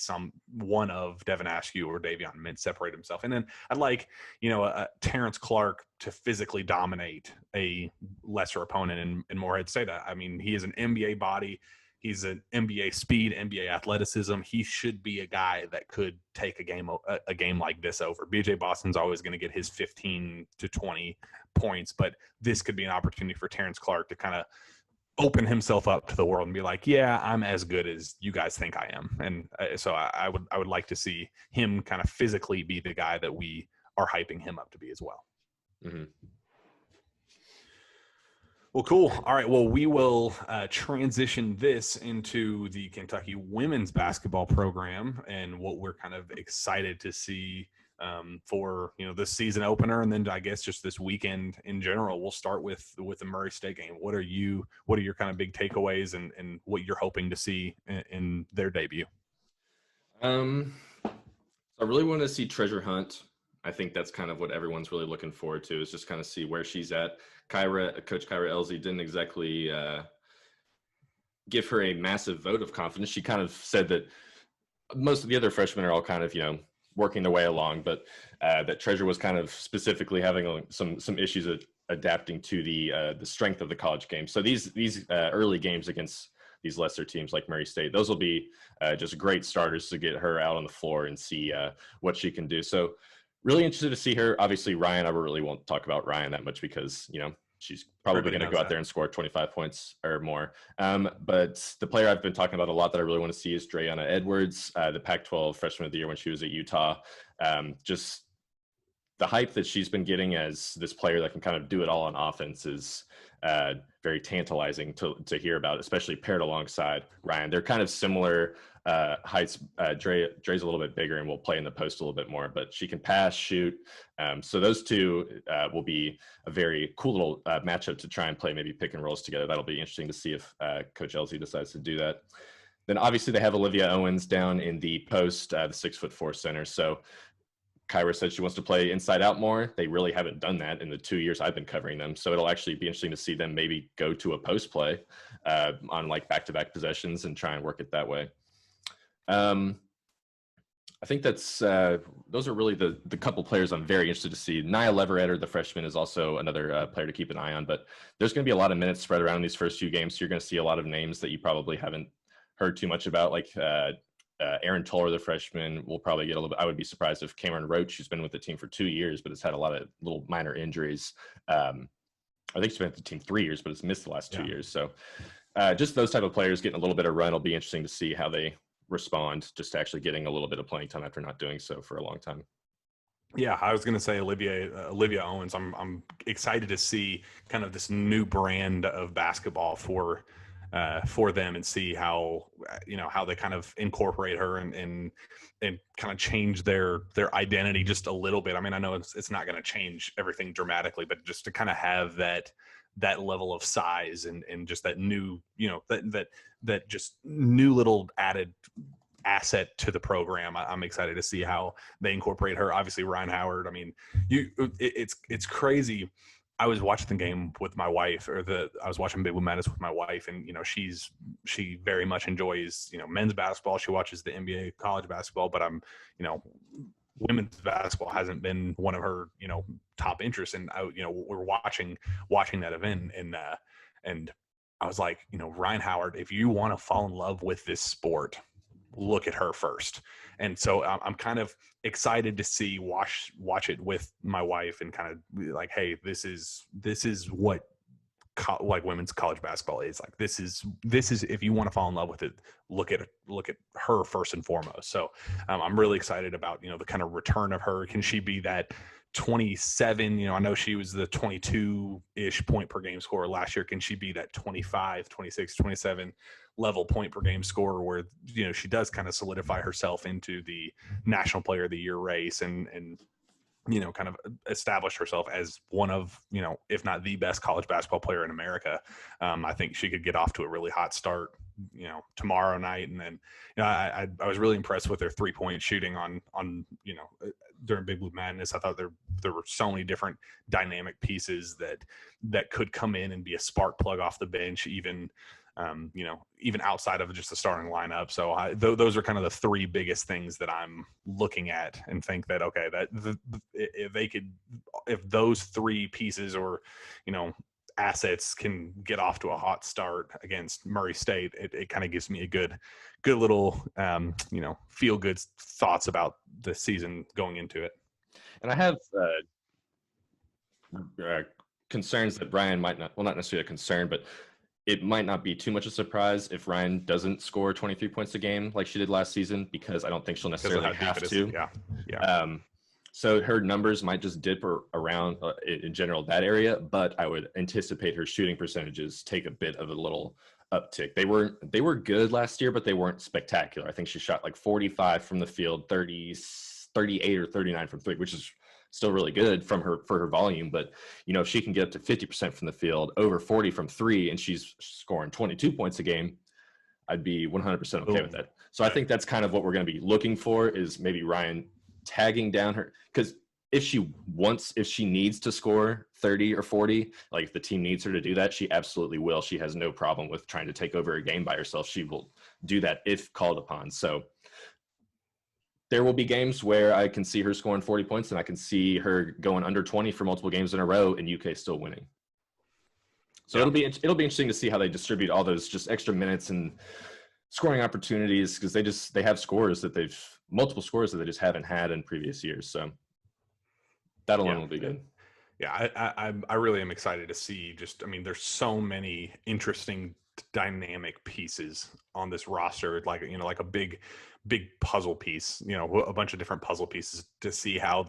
one of Devin Askew or Davion Mintz separate himself. And then I'd like, Terrence Clark to physically dominate a lesser opponent in Morehead State. I mean, he is an NBA body. He's an NBA speed, NBA athleticism. He should be a guy that could take a game like this over. BJ Boston's always going to get his 15 to 20 points, but this could be an opportunity for Terrence Clark to kind of open himself up to the world and be like, yeah, I'm as good as you guys think I am. And so I would like to see him kind of physically be the guy that we are hyping him up to be as well. Mm-hmm. Well, cool. All right. Well, we will transition this into the Kentucky women's basketball program and what we're kind of excited to see for this season opener, and then I guess just this weekend in general. We'll start with the Murray State game. What are your kind of big takeaways and what you're hoping to see in their debut? I really want to see Treasure Hunt. I think that's kind of what everyone's really looking forward to, is just kind of see where she's at. Coach Kyra Elsie didn't exactly give her a massive vote of confidence. She kind of said that most of the other freshmen are all kind of, working their way along, but that Treasure was kind of specifically having some issues adapting to the strength of the college game. So these early games against these lesser teams like Murray State, those will be just great starters to get her out on the floor and see what she can do. So Really interested to see her. Obviously, Ryan, I really won't talk about Ryan that much because, she's probably going to go out there and score 25 points or more. But the player I've been talking about a lot that I really want to see is Drayana Edwards, the Pac-12 freshman of the year when she was at Utah. Just the hype that she's been getting as this player that can kind of do it all on offense is very tantalizing to hear about, especially paired alongside Ryan. They're kind of similar heights. Dre's a little bit bigger and will play in the post a little bit more, but she can pass, shoot. So those two will be a very cool little matchup to try and play maybe pick and rolls together. That'll be interesting to see if Coach Elsie decides to do that. Then obviously they have Olivia Owens down in the post, the 6'4" center. So Kyra said she wants to play inside out more. They really haven't done that in the 2 years I've been covering them. So it'll actually be interesting to see them maybe go to a post play on like back-to-back possessions and try and work it that way. I think that's those are really the couple players I'm very interested to see. Nia Leverett, the freshman, is also another player to keep an eye on. But there's going to be a lot of minutes spread around these first few games. So you're going to see a lot of names that you probably haven't heard too much about, like Aaron Toller, the freshman, will probably get a little bit. I would be surprised if Cameron Roach, who's been with the team for 2 years, but has had a lot of little minor injuries. I think she's been with the team 3 years, but has missed the last 2 years. So just those type of players getting a little bit of run will be interesting to see how they respond just to actually getting a little bit of playing time after not doing so for a long time. Yeah, I was going to say Olivia Owens. I'm excited to see kind of this new brand of basketball for them and see how how they kind of incorporate her and kind of change their identity just a little bit. I mean, I know it's not going to change everything dramatically, but just to kind of have that level of size and just that new, that just new little added asset to the program. I'm excited to see how they incorporate her. Obviously, Ryan Howard. I mean, it's crazy. I was watching the game with my wife, I was watching Big Blue Madness with my wife, and she very much enjoys men's basketball. She watches the NBA, college basketball, but women's basketball hasn't been one of her top interests. And we're watching that event, and I was like, Ryan Howard, if you want to fall in love with this sport, look at her first. And so I'm kind of excited to watch it with my wife and kind of be like, hey, this is what like women's college basketball is like. This is if you want to fall in love with it, look at her first and foremost. So I'm really excited about the kind of return of her. Can she be that 27, I know she was the 22-ish point per game scorer last year. Can she be that 25, 26, 27 level point per game scorer where she does kind of solidify herself into the National Player of the Year race and kind of establish herself as one of, if not the best college basketball player in America. I think she could get off to a really hot start, tomorrow night. And then, I was really impressed with their 3-point shooting on during Big Blue Madness. I thought there were so many different dynamic pieces that could come in and be a spark plug off the bench, even outside of just the starting lineup. So those are kind of the 3 biggest things that I'm looking at and think that, okay, that if those 3 pieces or, assets can get off to a hot start against Murray State, it kind of gives me a good little, feel good thoughts about the season going into it. And I have concerns that Ryan might not, well, not necessarily a concern, but it might not be too much a surprise if Ryan doesn't score 23 points a game like she did last season, because I don't think she'll necessarily have to. Yeah. So her numbers might just dip around in general that area, but I would anticipate her shooting percentages take a bit of a little uptick. They were good last year, but they weren't spectacular. I think she shot like 45 from the field, 38 or 39 from 3, which is still really good for her volume. But if she can get up to 50% from the field, over 40 from 3, and she's scoring 22 points a game, I'd be 100% okay with that. So I think that's kind of what we're going to be looking for, is maybe Ryan tagging down her, because if she needs to score 30 or 40, like if the team needs her to do that, she absolutely will. She has no problem with trying to take over a game by herself. She will do that if called upon. So there will be games where I can see her scoring 40 points, and I can see her going under 20 for multiple games in a row, and UK still winning. So it'll be interesting to see how they distribute all those just extra minutes and scoring opportunities, because they have multiple scores that they just haven't had in previous years. So That alone will be good. Yeah, I really am excited to see there's so many interesting dynamic pieces on this roster, like a big puzzle piece, a bunch of different puzzle pieces to see how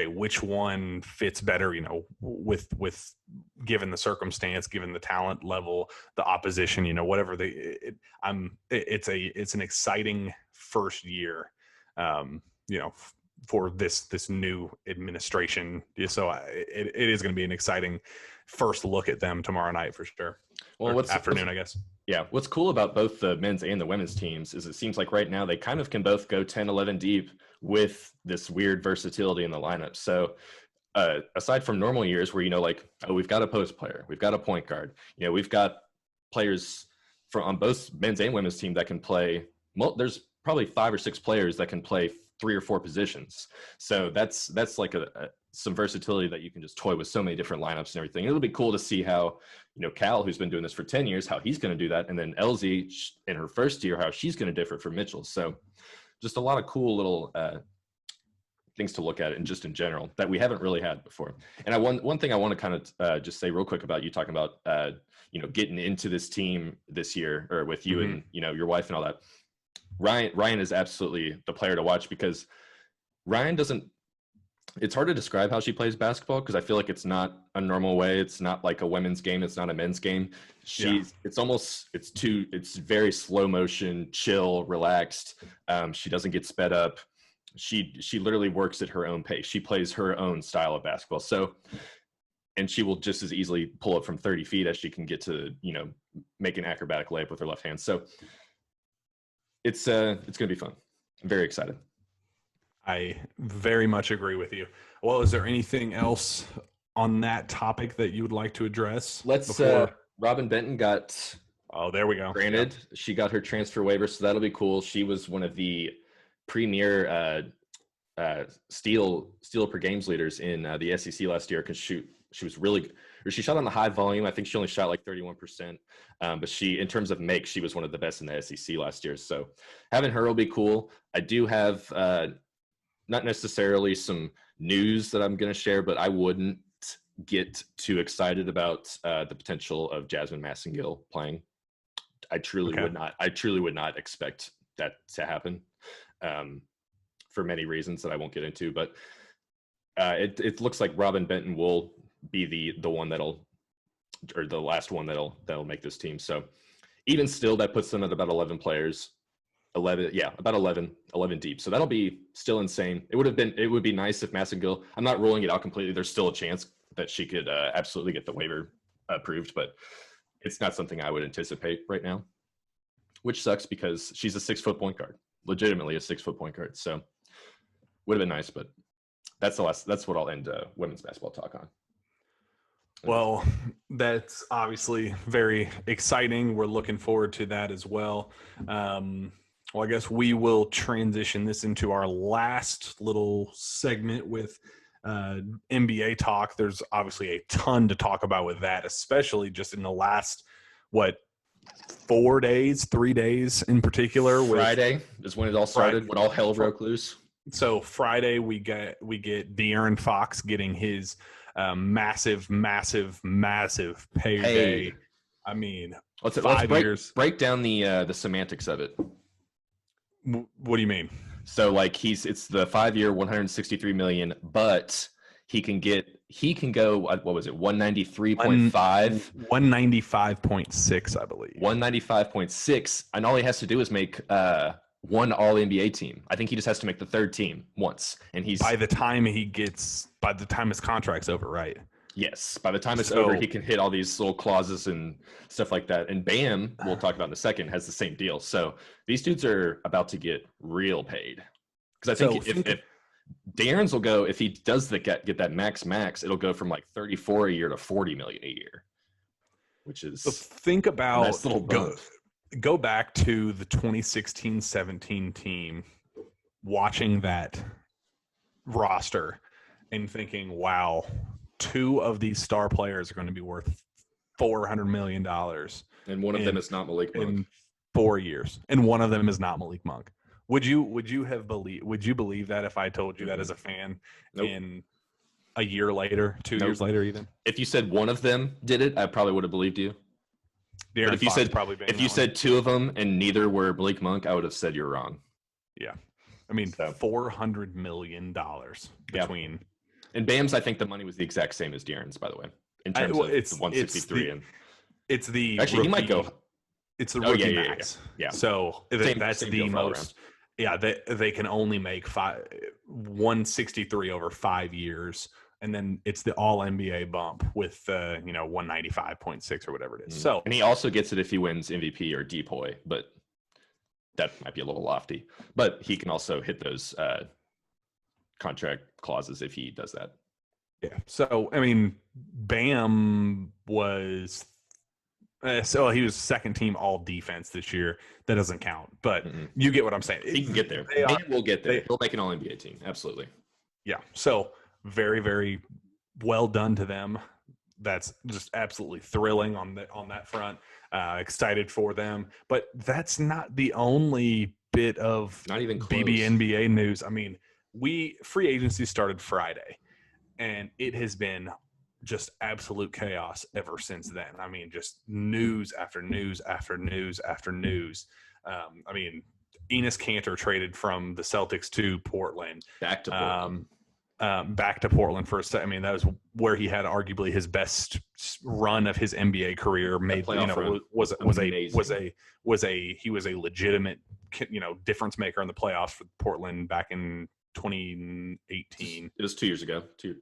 which one fits better, with given the circumstance, given the talent level, the opposition, whatever it's an exciting first year, for this new administration. So it is going to be an exciting first look at them tomorrow night for sure. Well, afternoon, I guess. Yeah. What's cool about both the men's and the women's teams is it seems like right now they kind of can both go 10, 11 deep with this weird versatility in the lineup. So aside from normal years where, we've got a post player, we've got a point guard, we've got players on both men's and women's team that can play. There's probably 5 or 6 players that can play 3 or 4 positions. So that's like some versatility that you can just toy with so many different lineups and everything. It'll be cool to see how, Cal, who's been doing this for 10 years, how he's going to do that. And then Elsie in her first year, how she's going to differ from Mitchell. So just a lot of cool little things to look at and just in general that we haven't really had before. And one thing I want to kind of just say real quick about you talking about, getting into this team this year, or with you and, your wife and all that. Ryan is absolutely the player to watch, because Ryan it's hard to describe how she plays basketball, because I feel like it's not a normal way. It's not like a women's game. It's not a men's game. It's very slow motion, chill, relaxed. She doesn't get sped up. She literally works at her own pace. She plays her own style of basketball. So, and she will just as easily pull up from 30 feet as she can get to, make an acrobatic layup with her left hand. So it's going to be fun. I'm very excited. I very much agree with you. Well, is there anything else on that topic that you would like to address? Robin Benton got. Oh, there we go. Granted, she got her transfer waiver, so that'll be cool. She was one of the premier steal per games leaders in the SEC last year, because she was really good. She shot on the high volume. I think she only shot like 31%. But in terms of make, she was one of the best in the SEC last year. So having her will be cool. I do have not necessarily some news that I'm going to share, but I wouldn't get too excited about the potential of Jasmine Massengill playing. I truly would not expect that to happen for many reasons that I won't get into. But it looks like Robin Benton will be the one or the last one that'll make this team. So even still, that puts them at about 11 players. 11 deep. So that'll be still insane. It would be nice if Massengill, I'm not ruling it out completely. There's still a chance that she could absolutely get the waiver approved, but it's not something I would anticipate right now, which sucks because she's a 6-foot point guard, legitimately a 6-foot point guard. So would have been nice, but that's what I'll end women's basketball talk on. Well, that's obviously very exciting. We're looking forward to that as well. Well, I guess we will transition this into our last little segment with NBA talk. There's obviously a ton to talk about with that, especially just in the last, 3 days in particular. Friday is when it all started, when all hell broke loose. So Friday we get Darren Fox getting his massive payday. I mean, let's 5 years. Break down the semantics of it. What do you mean? So it's the 5-year, $163 million, but he can go, what was it? 193.5, 195.6, I believe. 195.6. And all he has to do is make one all NBA team. I think he just has to make the third team once. And by the time his contract's over, right? Yes. By the time it's over, he can hit all these little clauses and stuff like that. And Bam, we'll talk about in a second, has the same deal. So these dudes are about to get real paid. Because I think if Darren's will go, if he does get that max, it'll go from like 34 a year to 40 million a year, which is think about a nice little bump. Go back to the 2016-17 team, watching that roster and thinking, wow, 2 of these star players are going to be worth $400 million. And one of them is not Malik Monk. In 4 years. And one of them is not Malik Monk. Would you believe that if I told you that as a fan? Nope. a year later, 2 years later, even. If you said one of them did it, I probably would have believed you. Darren but if Fox you said probably if you said two of them and neither were Malik Monk, I would have said you're wrong. Yeah, I mean, $400 million between. And Bam's, I think the money was the exact same as Darren's, by the way, in terms of the 163. It's the actually rookie, he might go. It's the rookie max. Yeah. So that's the most. Yeah, they can only make 163 over 5 years, and then it's the All NBA bump with 195.6 or whatever it is. So, and he also gets it if he wins MVP or DPOY, but that might be a little lofty. But he can also hit those contract clauses if he does that. Yeah. So I mean, Bam was. So he was second team all defense this year. That doesn't count, but you get what I'm saying. He can get there. Bam will get there. He'll make an All NBA team. Absolutely. Yeah. So very, very well done to them. That's just absolutely thrilling on that front. Excited for them, but that's not the only bit of not even close. BBNBA news. I mean, free agency started Friday, and it has been just absolute chaos ever since then. I mean, just news after news after news after news. I mean, Enes Kanter traded from the Celtics to Portland. Back to Portland. Back to Portland for a second. I mean, that was where he had arguably his best run of his NBA career. He was a legitimate, difference maker in the playoffs for Portland back in 2018. It was 2 years ago. Two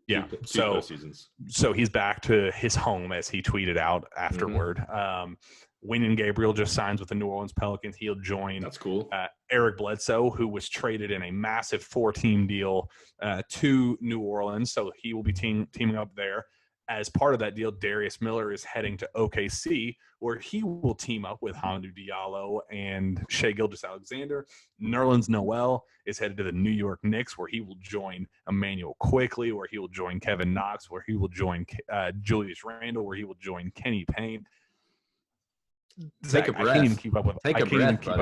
seasons. So he's back to his home, as he tweeted out afterward. Wenyen Gabriel just signs with the New Orleans Pelicans. He'll join. That's cool. Eric Bledsoe, who was traded in a massive 4-team deal to New Orleans, so he will be teaming up there. As part of that deal, Darius Miller is heading to OKC, where he will team up with Hamidou Diallo and Shai Gilgeous-Alexander. Nerlens Noel is headed to the New York Knicks, where he will join Emmanuel Quickley, where he will join Kevin Knox, where he will join Julius Randle, where he will join Kenny Payne. Take a breath. I can't even keep up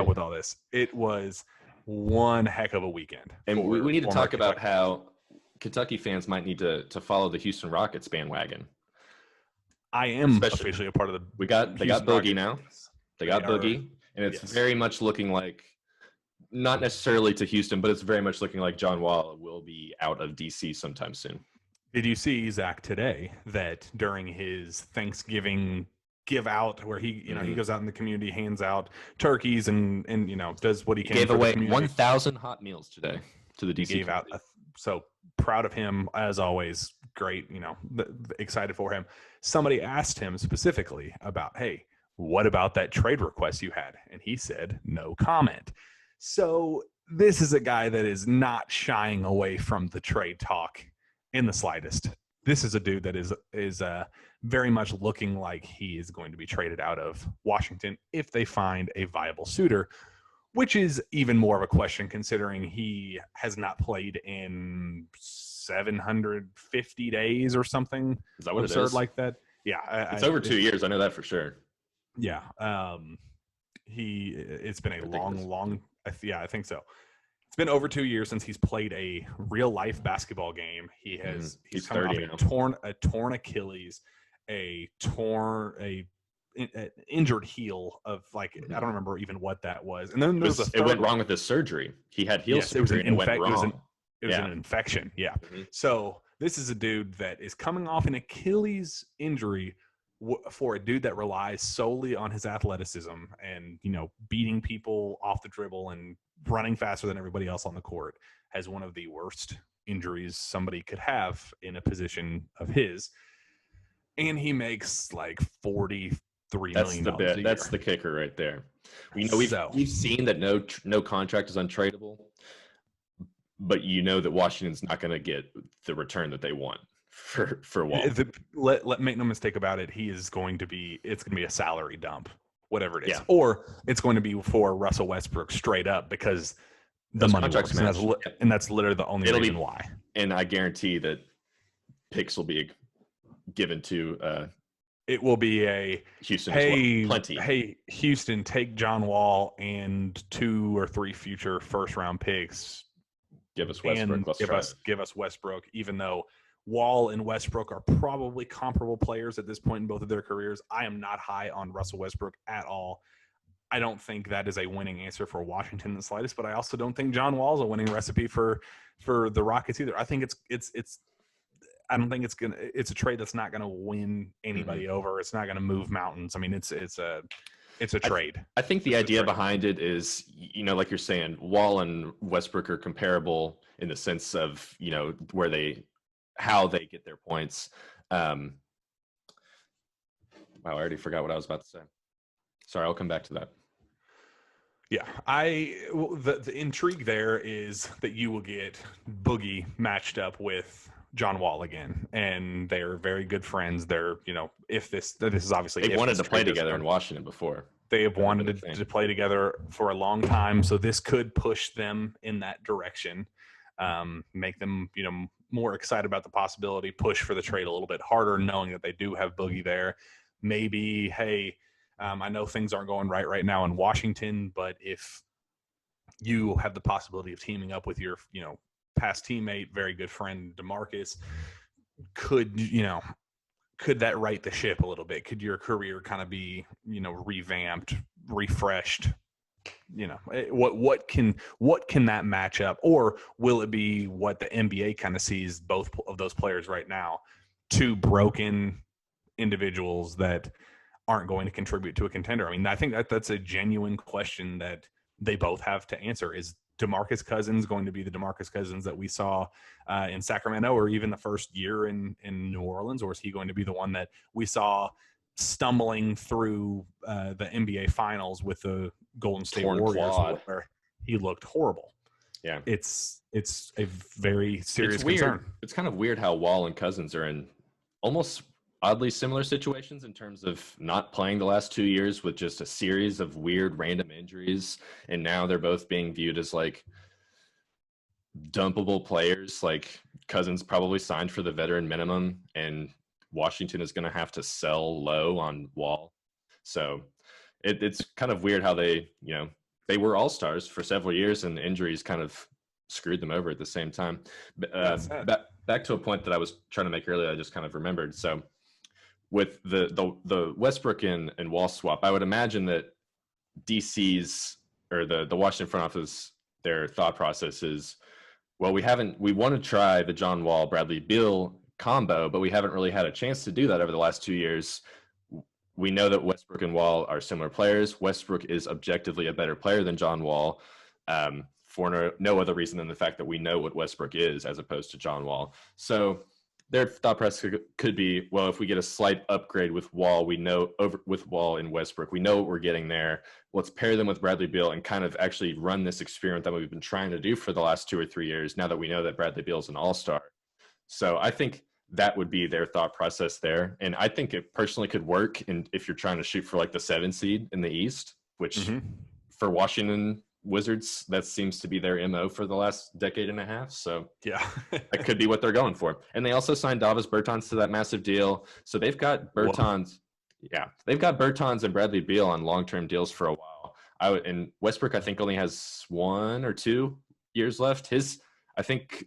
with all this. It was one heck of a weekend. And we need to talk about how Kentucky fans might need to follow the Houston Rockets bandwagon. I am officially a part of the. They got Boogie now. They got Boogie, and it's very much looking like, not necessarily to Houston, but it's very much looking like John Wall will be out of DC sometime soon. Did you see, Zack, today that during his Thanksgiving give out, where he he goes out in the community, hands out turkeys and does what he can. He gave away 1,000 hot meals today to the DC. He gave out. So proud of him as always. Great, excited for him. Somebody asked him specifically about, hey, what about that trade request you had? And he said, no comment. So this is a guy that is not shying away from the trade talk in the slightest. This is a dude that is very much looking like he is going to be traded out of Washington if they find a viable suitor, which is even more of a question considering he has not played in 750 days or something. Is that what absurd it is? Like that? Yeah. It's over 2 years. I know that for sure. Yeah. It's been a long, I think so. It's been over 2 years since he's played a real life basketball game. He's coming off a torn Achilles, injured heel of I don't remember even what that was. And then it went wrong with his surgery. He had heel surgery and it went wrong. It was an infection. Yeah. Mm-hmm. So this is a dude that is coming off an Achilles injury for a dude that relies solely on his athleticism and, beating people off the dribble and running faster than everybody else on the court, has one of the worst injuries somebody could have in a position of his. And he makes like $43 million a year. That's the kicker right there. We've seen that no contract is untradeable, but that Washington's not going to get the return that they want for Wall. Let make no mistake about it. It's going to be a salary dump, whatever it is, or it's going to be for Russell Westbrook straight up because the money works, and that's literally the only reason why. And I guarantee that picks will be given to. It will be a Houston. Plenty. Hey, Houston, take John Wall and 2 or 3 future first round picks. Give us Westbrook. Give us Westbrook, even though Wall and Westbrook are probably comparable players at this point in both of their careers. I am not high on Russell Westbrook at all. I don't think that is a winning answer for Washington in the slightest, but I also don't think John Wall is a winning recipe for the Rockets either. I think I don't think it's a trade that's not gonna win anybody over. It's not gonna move mountains. I mean, it's a trade. I think the idea behind it is, like you're saying, Wall and Westbrook are comparable in the sense of, how they get their points. Wow, I already forgot what I was about to say. Sorry, I'll come back to that. Yeah, the intrigue there is that you will get Boogie matched up with John Wall again, and they're very good friends. They're, if this is obviously they wanted to play together in Washington before. They have wanted to play together for a long time, so this could push them in that direction, make them, more excited about the possibility, push for the trade a little bit harder, knowing that they do have Boogie there. Maybe, hey, I know things aren't going right now in Washington, but if you have the possibility of teaming up with your, past teammate, very good friend DeMarcus, could that right the ship a little bit? Could your career kind of be, revamped, refreshed? What can that match up, or will it be what the NBA kind of sees both of those players right now, two broken individuals that aren't going to contribute to a contender? I mean, I think that's a genuine question that they both have to answer. Is DeMarcus Cousins going to be the DeMarcus Cousins that we saw in Sacramento, or even the first year in New Orleans, or is he going to be the one that we saw stumbling through the NBA Finals with the Golden State Warriors, where he looked horrible? Yeah, it's a very serious concern. It's kind of weird how Wall and Cousins are in almost oddly similar situations in terms of not playing the last 2 years with just a series of weird random injuries, and now they're both being viewed as like dumpable players. Like Cousins probably signed for the veteran minimum, and Washington is going to have to sell low on Wall. So it's kind of weird how they were all-stars for several years, and injuries kind of screwed them over at the same time. Back to a point that I was trying to make earlier, I just kind of remembered. So with the Westbrook and Wall swap, I would imagine that DC's or the Washington front office, their thought process is, well, we want to try the John Wall, Bradley Beal combo, but we haven't really had a chance to do that over the last 2 years. We know that Westbrook and Wall are similar players. Westbrook is objectively a better player than John Wall, for no other reason than the fact that we know what Westbrook is as opposed to John Wall. So their thought process could be, well, if we get a slight upgrade with Wall, with Wall and Westbrook, we know what we're getting there. Let's pair them with Bradley Beal and kind of actually run this experiment that we've been trying to do for the last 2 or 3 years, now that we know that Bradley Beal is an all-star. So I think that would be their thought process there. And I think it personally could work if you're trying to shoot for like the 7 seed in the East, which for Washington Wizards, that seems to be their MO for the last decade and a half. So yeah, that could be what they're going for. And they also signed Davis Bertans to that massive deal. So they've got Bertans. Yeah, they've got Bertans and Bradley Beal on long-term deals for a while. And Westbrook, I think, only has 1 or 2 years left. I think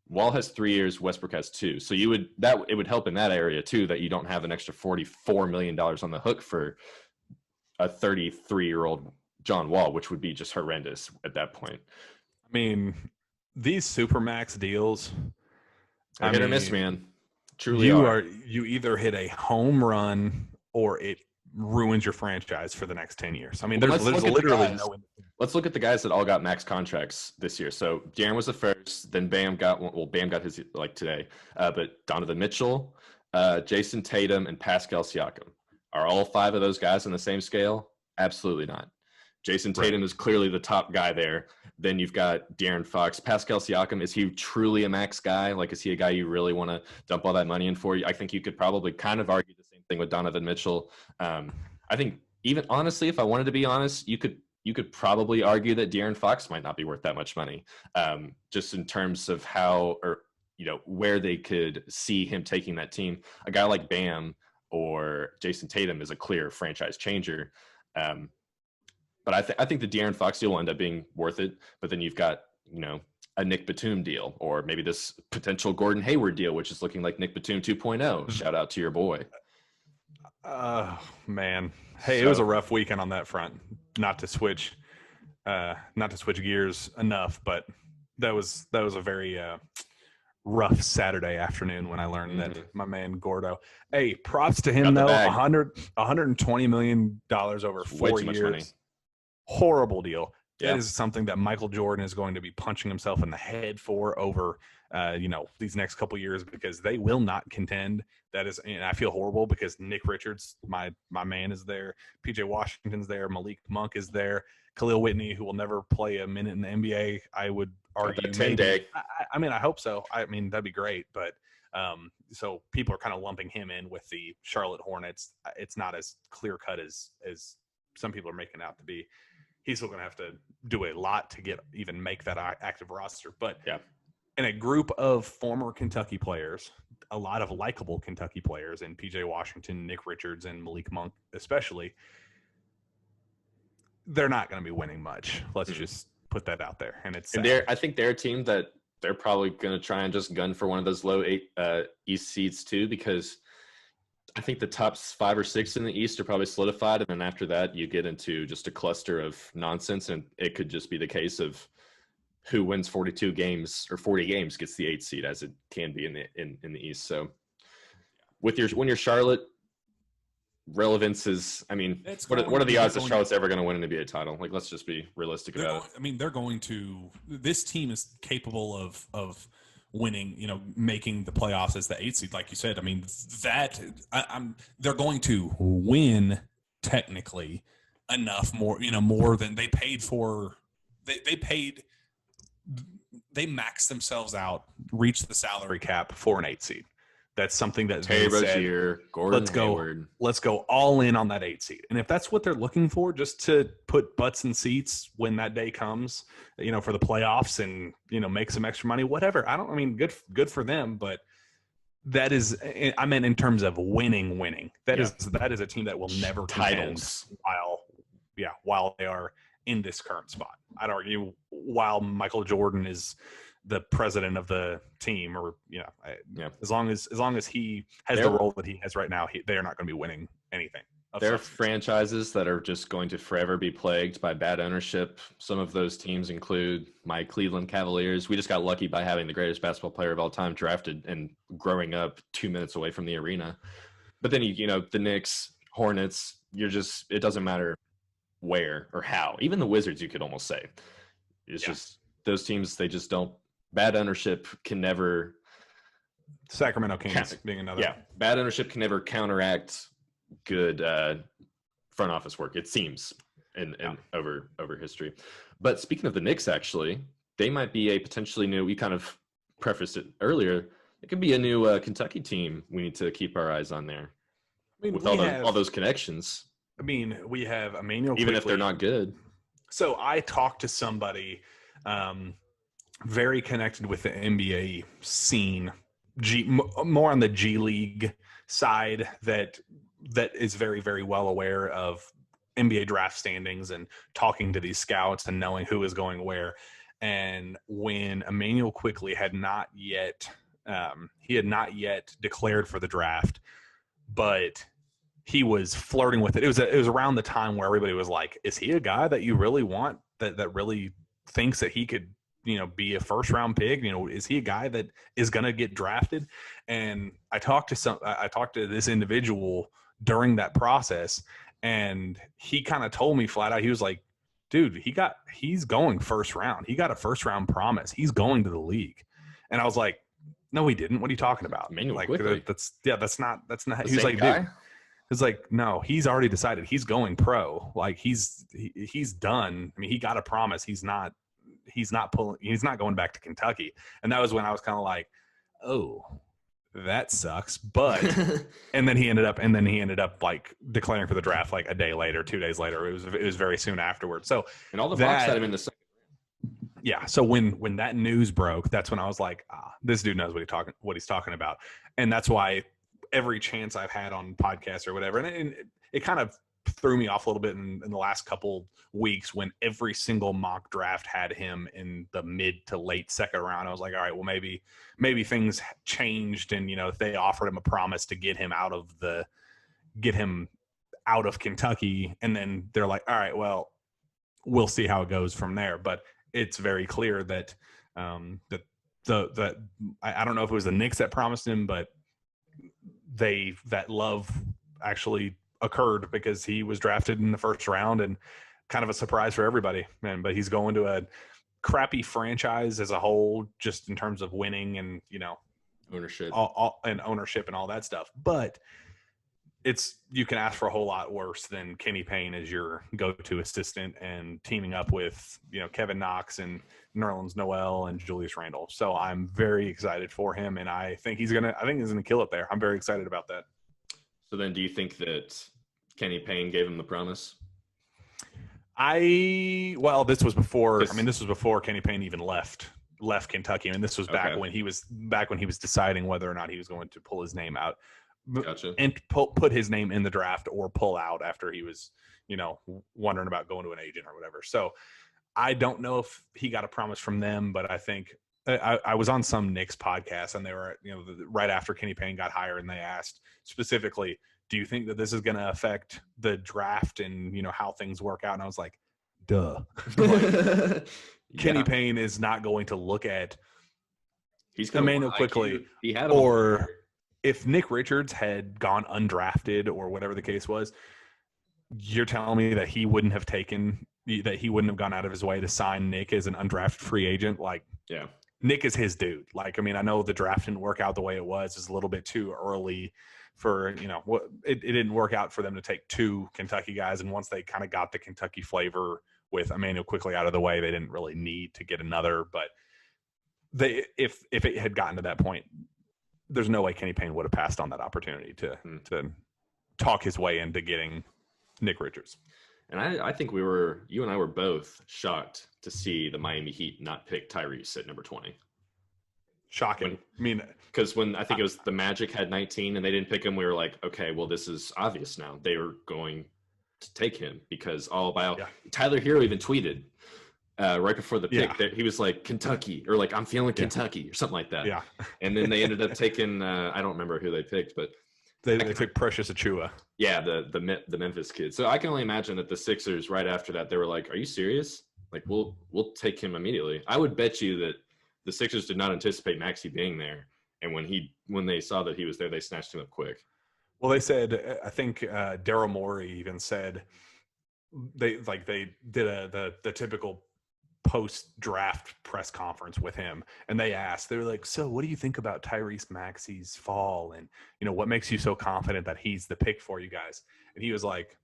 Wall has 3 years, Westbrook has 2. So it would help in that area too, that you don't have an extra $44 million on the hook for a 33-year-old John Wall, which would be just horrendous at that point. I mean, these Supermax deals, hit or miss, man. Truly you either hit a home run or it ruins your franchise for the next 10 years. I mean, there's literally no. Let's look at the guys that all got max contracts this year. So Darren was the first, then Bam got one. Well, Bam got his like today, but Donovan Mitchell, Jason Tatum, and Pascal Siakam. Are all 5 of those guys on the same scale? Absolutely not. Jason Tatum is clearly the top guy there. Then you've got Darren Fox. Pascal Siakam, is he truly a max guy? Like, is he a guy you really want to dump all that money in for? I think you could probably kind of argue the same thing with Donovan Mitchell. I think even honestly, if I wanted to be honest, you could probably argue that Darren Fox might not be worth that much money, just in terms of how, or where they could see him taking that team. A guy like Bam or Jason Tatum is a clear franchise changer. But I think the Darren Fox deal will end up being worth it. But then you've got, a Nick Batum deal, or maybe this potential Gordon Hayward deal, which is looking like Nick Batum 2.0. Shout out to your boy. Man. Hey, it was a rough weekend on that front. Not to switch gears enough, but that was a very rough Saturday afternoon when I learned that my man Gordo. Hey, props to him though. $120 million over 4 years. Horrible deal. That is something that Michael Jordan is going to be punching himself in the head for over, these next couple years, because they will not contend. That is, and I feel horrible because Nick Richards, my man, is there. PJ Washington's there. Malik Monk is there. Khalil Whitney, who will never play a minute in the NBA, I would argue. Maybe. I mean, I hope so. I mean, that'd be great. But so people are kind of lumping him in with the Charlotte Hornets. It's not as clear cut as some people are making out to be. He's still going to have to do a lot to even make that active roster. But in a group of former Kentucky players, a lot of likable Kentucky players, and PJ Washington, Nick Richards, and Malik Monk especially, they're not going to be winning much. Let's just put that out there. And I think they're a team that they're probably going to try and just gun for one of those low East seeds too, because I think the top 5 or 6 in the East are probably solidified. And then after that, you get into just a cluster of nonsense. And it could just be the case of who wins 42 games or 40 games gets the 8th seed, as it can be in the East. So when you're Charlotte, relevance is, I mean, what are the odds that Charlotte's ever going to win an NBA title? Like, let's just be realistic about it. I mean, they're going to – this team is capable of winning, making the playoffs as the 8th seed, like you said. I mean, they're going to win technically enough more than they paid for. They maxed themselves out, reached the salary cap for an 8th seed. That's something that Terry Rozier, Gordon Hayward. Let's go all in on that 8th seed. And if that's what they're looking for, just to put butts in seats when that day comes, for the playoffs and, make some extra money, whatever. Good for them. But that is, I meant in terms of winning. That is a team that will never contend while they are in this current spot. I'd argue while Michael Jordan is the president of the team, or as long as he has the role that he has right now, they are not going to be winning anything. There are franchises that are just going to forever be plagued by bad ownership. Some of those teams include my Cleveland Cavaliers. We just got lucky by having the greatest basketball player of all time drafted and growing up 2 minutes away from the arena. But then the Knicks, Hornets, it doesn't matter where or how. Even the Wizards, you could almost say. It's just those teams, they just don't. Bad ownership can never. Sacramento Kings being another. Yeah, bad ownership can never counteract good front office work, it seems, in over history. But speaking of the Knicks, actually, they might be a potentially new. We kind of prefaced it earlier. It could be a new Kentucky team we need to keep our eyes on there. With all those connections. I mean, we have Emmanuel. Even if they're not good. So I talked to somebody. Very connected with the NBA scene, more on the G League side, that is very, very well aware of NBA draft standings and talking to these scouts and knowing who is going where. And when Emmanuel Quickley had not yet declared for the draft, but he was flirting with it. It was around the time where everybody was like, "Is he a guy that you really want? That really thinks that he could?" be a first round pick, is he a guy that is going to get drafted? And I talked to this individual during that process, and he kind of told me flat out, he was like, dude, he's going first round. He got a first round promise. He's going to the league. And I was like, no, he didn't. What are you talking about? That's not, he was like, dude, it's like, no, he's already decided he's going pro. Like he's done. I mean, he got a promise. He's not going back to Kentucky. And that was when I was kind of like, oh, that sucks. But and then he ended up like declaring for the draft like a day later, 2 days later. It was very soon afterwards. So and all the Bucks had him in the second. Yeah. So when that news broke, that's when I was like, this dude knows what he's talking about. And that's why every chance I've had on podcasts or whatever, and it kind of threw me off a little bit in the last couple weeks when every single mock draft had him in the mid to late second round. I was like, all right, well, maybe things changed, and if they offered him a promise to get him out of Kentucky, and then they're like, all right, well, we'll see how it goes from there. But it's very clear that that I don't know if it was the Knicks that promised him, but that love actually occurred because he was drafted in the first round, and kind of a surprise for everybody, man. But he's going to a crappy franchise as a whole, just in terms of winning and ownership and ownership and all that stuff. But you can ask for a whole lot worse than Kenny Payne as your go-to assistant and teaming up with Kevin Knox and Nerlens Noel and Julius Randle. So I'm very excited for him, and I think he's gonna kill it there. I'm very excited about that. So then, do you think that Kenny Payne gave him the promise? This was before. This was before Kenny Payne even left Kentucky. This was back when he was deciding whether or not he was going to pull his name out. Gotcha. And put his name in the draft or pull out after he was, wondering about going to an agent or whatever. So I don't know if he got a promise from them, but I think I was on some Knicks podcast, and they were, right after Kenny Payne got hired, and they asked specifically, do you think that this is going to affect the draft and, how things work out? And I was like, duh. Kenny Payne is not going to look at Emmanuel quickly or – if Nick Richards had gone undrafted or whatever the case was, you're telling me that he wouldn't have gone out of his way to sign Nick as an undrafted free agent? Like, yeah, Nick is his dude. Like, I know the draft didn't work out the way it was. It's a little bit too early for, it didn't work out for them to take two Kentucky guys. And once they kind of got the Kentucky flavor with Emmanuel quickly out of the way, they didn't really need to get another. But if it had gotten to that point, there's no way Kenny Payne would have passed on that opportunity to talk his way into getting Nick Richards. And I think you and I were both shocked to see the Miami Heat not pick Tyrese at number 20. Shocking. Because when I think it was the Magic had 19 and they didn't pick him, we were like, okay, well, this is obvious now. They were going to take him because Tyler Hero even tweeted right before the pick that he was like Kentucky or like I'm feeling Kentucky or something like that. Yeah. And then they ended up taking I don't remember who they picked, but they took Precious Achiuwa. Yeah, the Memphis kid. So I can only imagine that the Sixers right after that they were like, "Are you serious? Like we'll take him immediately." I would bet you that the Sixers did not anticipate Maxey being there, and when they saw that he was there, they snatched him up quick. Well, they said I think Daryl Morey even said they did the typical post-draft press conference with him, and they were like, so what do you think about Tyrese Maxey's fall, and what makes you so confident that he's the pick for you guys? And he was like,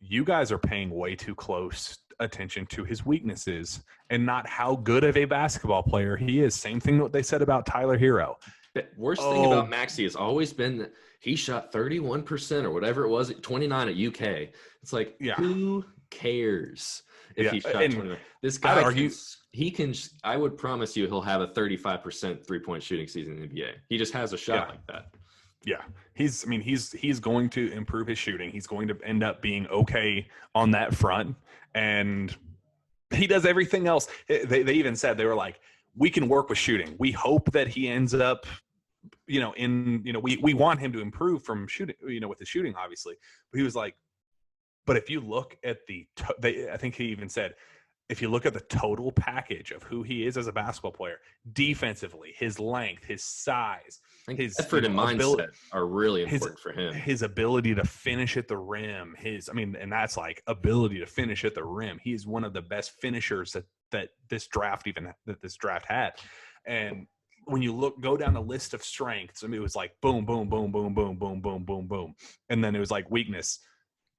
you guys are paying way too close attention to his weaknesses and not how good of a basketball player he is. Same thing what they said about Tyler Hero. The worst thing about Maxey has always been that he shot 31% or whatever it was, 29 at UK. It's like, who cares if he shot 29? This guy I would promise you he'll have a 35% three-point shooting season in the NBA. He just has a shot like that. Yeah. He's going to improve his shooting. He's going to end up being okay on that front. And he does everything else. They even said, they were like, we can work with shooting. We hope that he ends up, we want him to improve from shooting, with his shooting, obviously. But he was like, but if you look at I think he even said, if you look at the total package of who he is as a basketball player, defensively, his length, his size, his effort and mindset are really important for him. His ability to finish at the rim, and that's like ability to finish at the rim. He is one of the best finishers that this draft had. And when you go down the list of strengths, it was like boom, boom, boom, boom, boom, boom, boom, boom, boom, and then it was like weakness,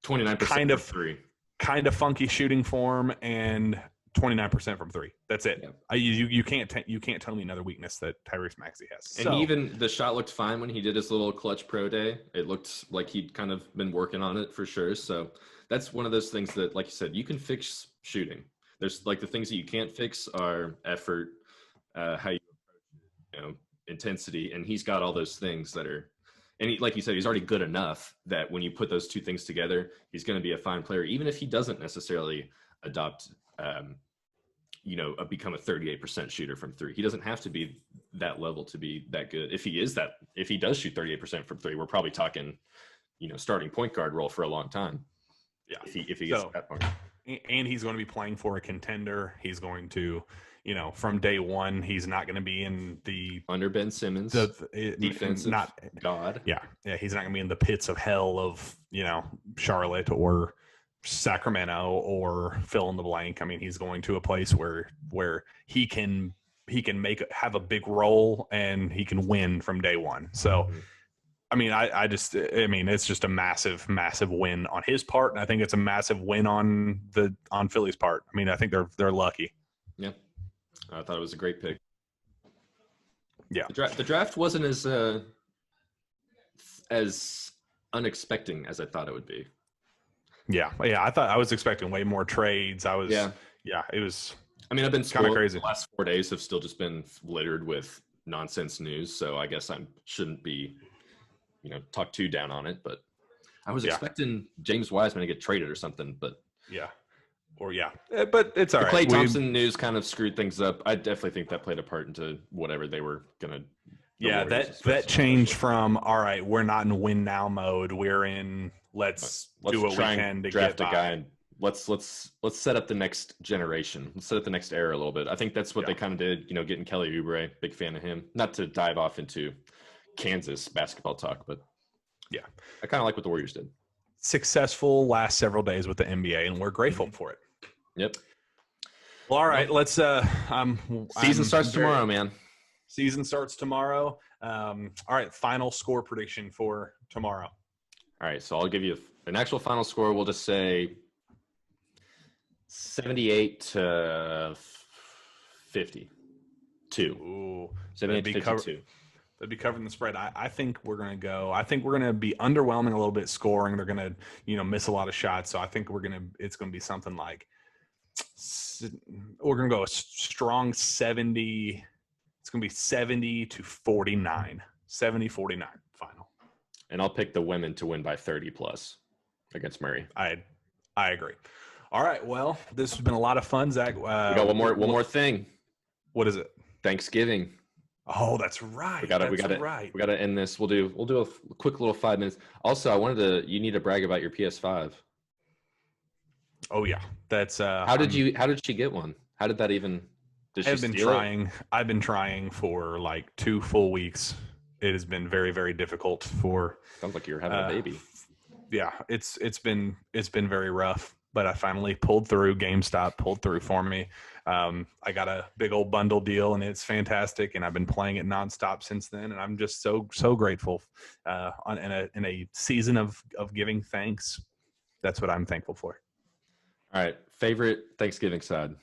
29% of three. Kind of funky shooting form, and 29% from three. That's it. Yeah. You can't tell me another weakness that Tyrese Maxey has. And even the shot looked fine when he did his little clutch pro day. It looked like he'd kind of been working on it for sure. So that's one of those things that, like you said, you can fix shooting. There's like the things that you can't fix are effort, how you approach it, intensity, and he's got all those things that are. And like you said, he's already good enough that when you put those two things together, he's going to be a fine player, even if he doesn't necessarily adopt, become a 38% shooter from three. He doesn't have to be that level to be that good. If he does shoot 38% from three, we're probably talking, starting point guard role for a long time. Yeah. If he gets to that point. And he's going to be playing for a contender. He's going to, from day one, he's not going to be in the under Ben Simmons, defensive god. Yeah, he's not going to be in the pits of hell of Charlotte or Sacramento or fill in the blank. I mean, he's going to a place where he can have a big role and he can win from day one. So. Mm-hmm. I mean, it's just a massive, massive win on his part, and I think it's a massive win on Philly's part. I mean, I think they're lucky. Yeah, I thought it was a great pick. Yeah, the draft wasn't as unexpected as I thought it would be. Yeah. I was expecting way more trades. It was. I mean, I've been kind of crazy. The last 4 days have still just been littered with nonsense news, so I guess I shouldn't be. Talk too down on it, but I was expecting James Wiseman to get traded or something, but but it's all right. Klay Thompson news kind of screwed things up. I definitely think that played a part into whatever they were gonna. Yeah, that changed from all right, we're not in win now mode. We're in let's do what we can to draft get a guy and let's set up the next generation. Let's set up the next era a little bit. I think that's what they kind of did. Getting Kelly Oubre, big fan of him. Not to dive off into Kansas basketball talk, but yeah, I kind of like what the Warriors did. Successful last several days with the NBA, and we're grateful for it. Yep. Well, all right, let's. Season starts tomorrow, man. Season starts tomorrow. All right, final score prediction for tomorrow. All right, so I'll give you an actual final score. We'll just say 78-52. 2. Ooh, 78-52. They'd be covering the spread. I think we're going to be underwhelming a little bit scoring. They're going to, miss a lot of shots. So I think it's going to be something like, we're going to go a strong 70. It's going to be 70-49, 70-49 final. And I'll pick the women to win by 30 plus against Murray. I agree. All right. Well, this has been a lot of fun, Zach. We got one more thing. What is it? Thanksgiving. Oh, that's right. We got to end this. We'll do a quick little 5 minutes. Also, you need to brag about your PS5. Oh yeah. That's how did she get one? How did that even I've been trying for like 2 full weeks. It has been very, very difficult sounds like you're having a baby. Yeah, it's been very rough, but I finally pulled through. GameStop pulled through for me. I got a big old bundle deal and it's fantastic. And I've been playing it nonstop since then. And I'm just so grateful, in a season of giving thanks. That's what I'm thankful for. All right. Favorite Thanksgiving side?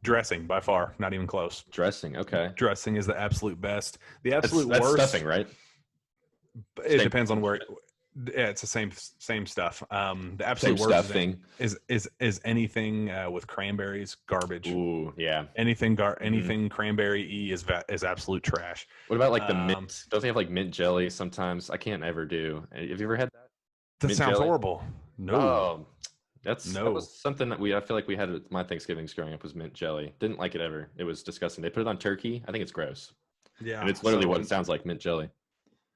Dressing, by far. Not even close. Dressing. Okay. Dressing is the absolute best. The absolute that's worst. Stuffing, right? It depends on where. Yeah, it's the same stuff. The absolute same worst stuffing is anything with cranberries, garbage. Ooh, yeah. Anything cranberry is absolute trash. What about like the mint? Don't they have like mint jelly sometimes? I can't ever do. Have you ever had that? That mint sounds jelly? Horrible. No. Oh, that was something that I feel like we had at my Thanksgivings growing up was mint jelly. Didn't like it ever. It was disgusting. They put it on turkey. I think it's gross. Yeah. And it's literally what it sounds like, mint jelly.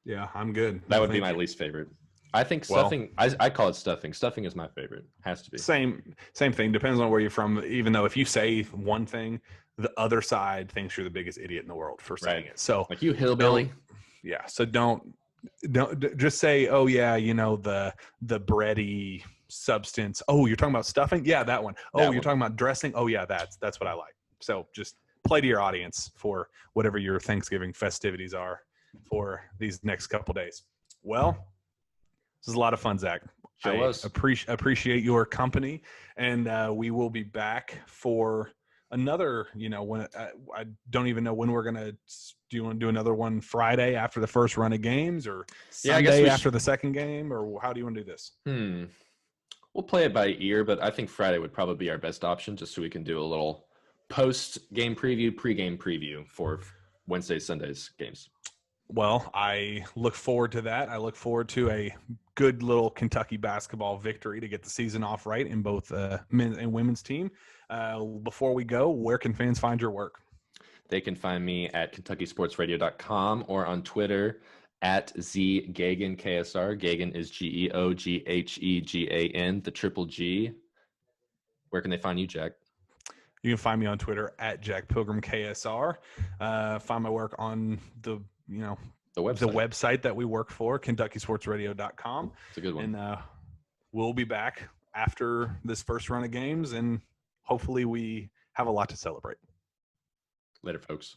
Yeah, I'm good. That would be my least favorite. I think stuffing. I call it stuffing. Stuffing is my favorite. Has to be. Same thing. Depends on where you're from. Even though if you say one thing, the other side thinks you're the biggest idiot in the world for saying it. So like you hillbilly. Yeah. So don't just say, oh yeah, the bready substance. Oh, you're talking about stuffing? Yeah, that one. Oh, you're talking about dressing? Oh yeah, that's what I like. So just play to your audience for whatever your Thanksgiving festivities are for these next couple days. Well, this is a lot of fun, Zach. I appreciate your company, and we will be back for another. When I don't even know when we're gonna. Do you want to do another one Friday after the first run of games, or Sunday after the second game, or how do you want to do this? We'll play it by ear, but I think Friday would probably be our best option, just so we can do a little post-game preview, pre-game preview for Wednesday, Sunday's games. Well, I look forward to that. I look forward to a good little Kentucky basketball victory to get the season off right in both men's and women's team. Before we go, where can fans find your work? They can find me at KentuckySportsRadio.com or on Twitter at Geoghegan, KSR. Geoghegan is Geoghegan, the triple G. Where can they find you, Jack? You can find me on Twitter at Jack Pilgrim KSR. Find my work on the website that we work for, KentuckySportsRadio.com. It's a good one. And we'll be back after this first run of games, and hopefully we have a lot to celebrate. Later, folks.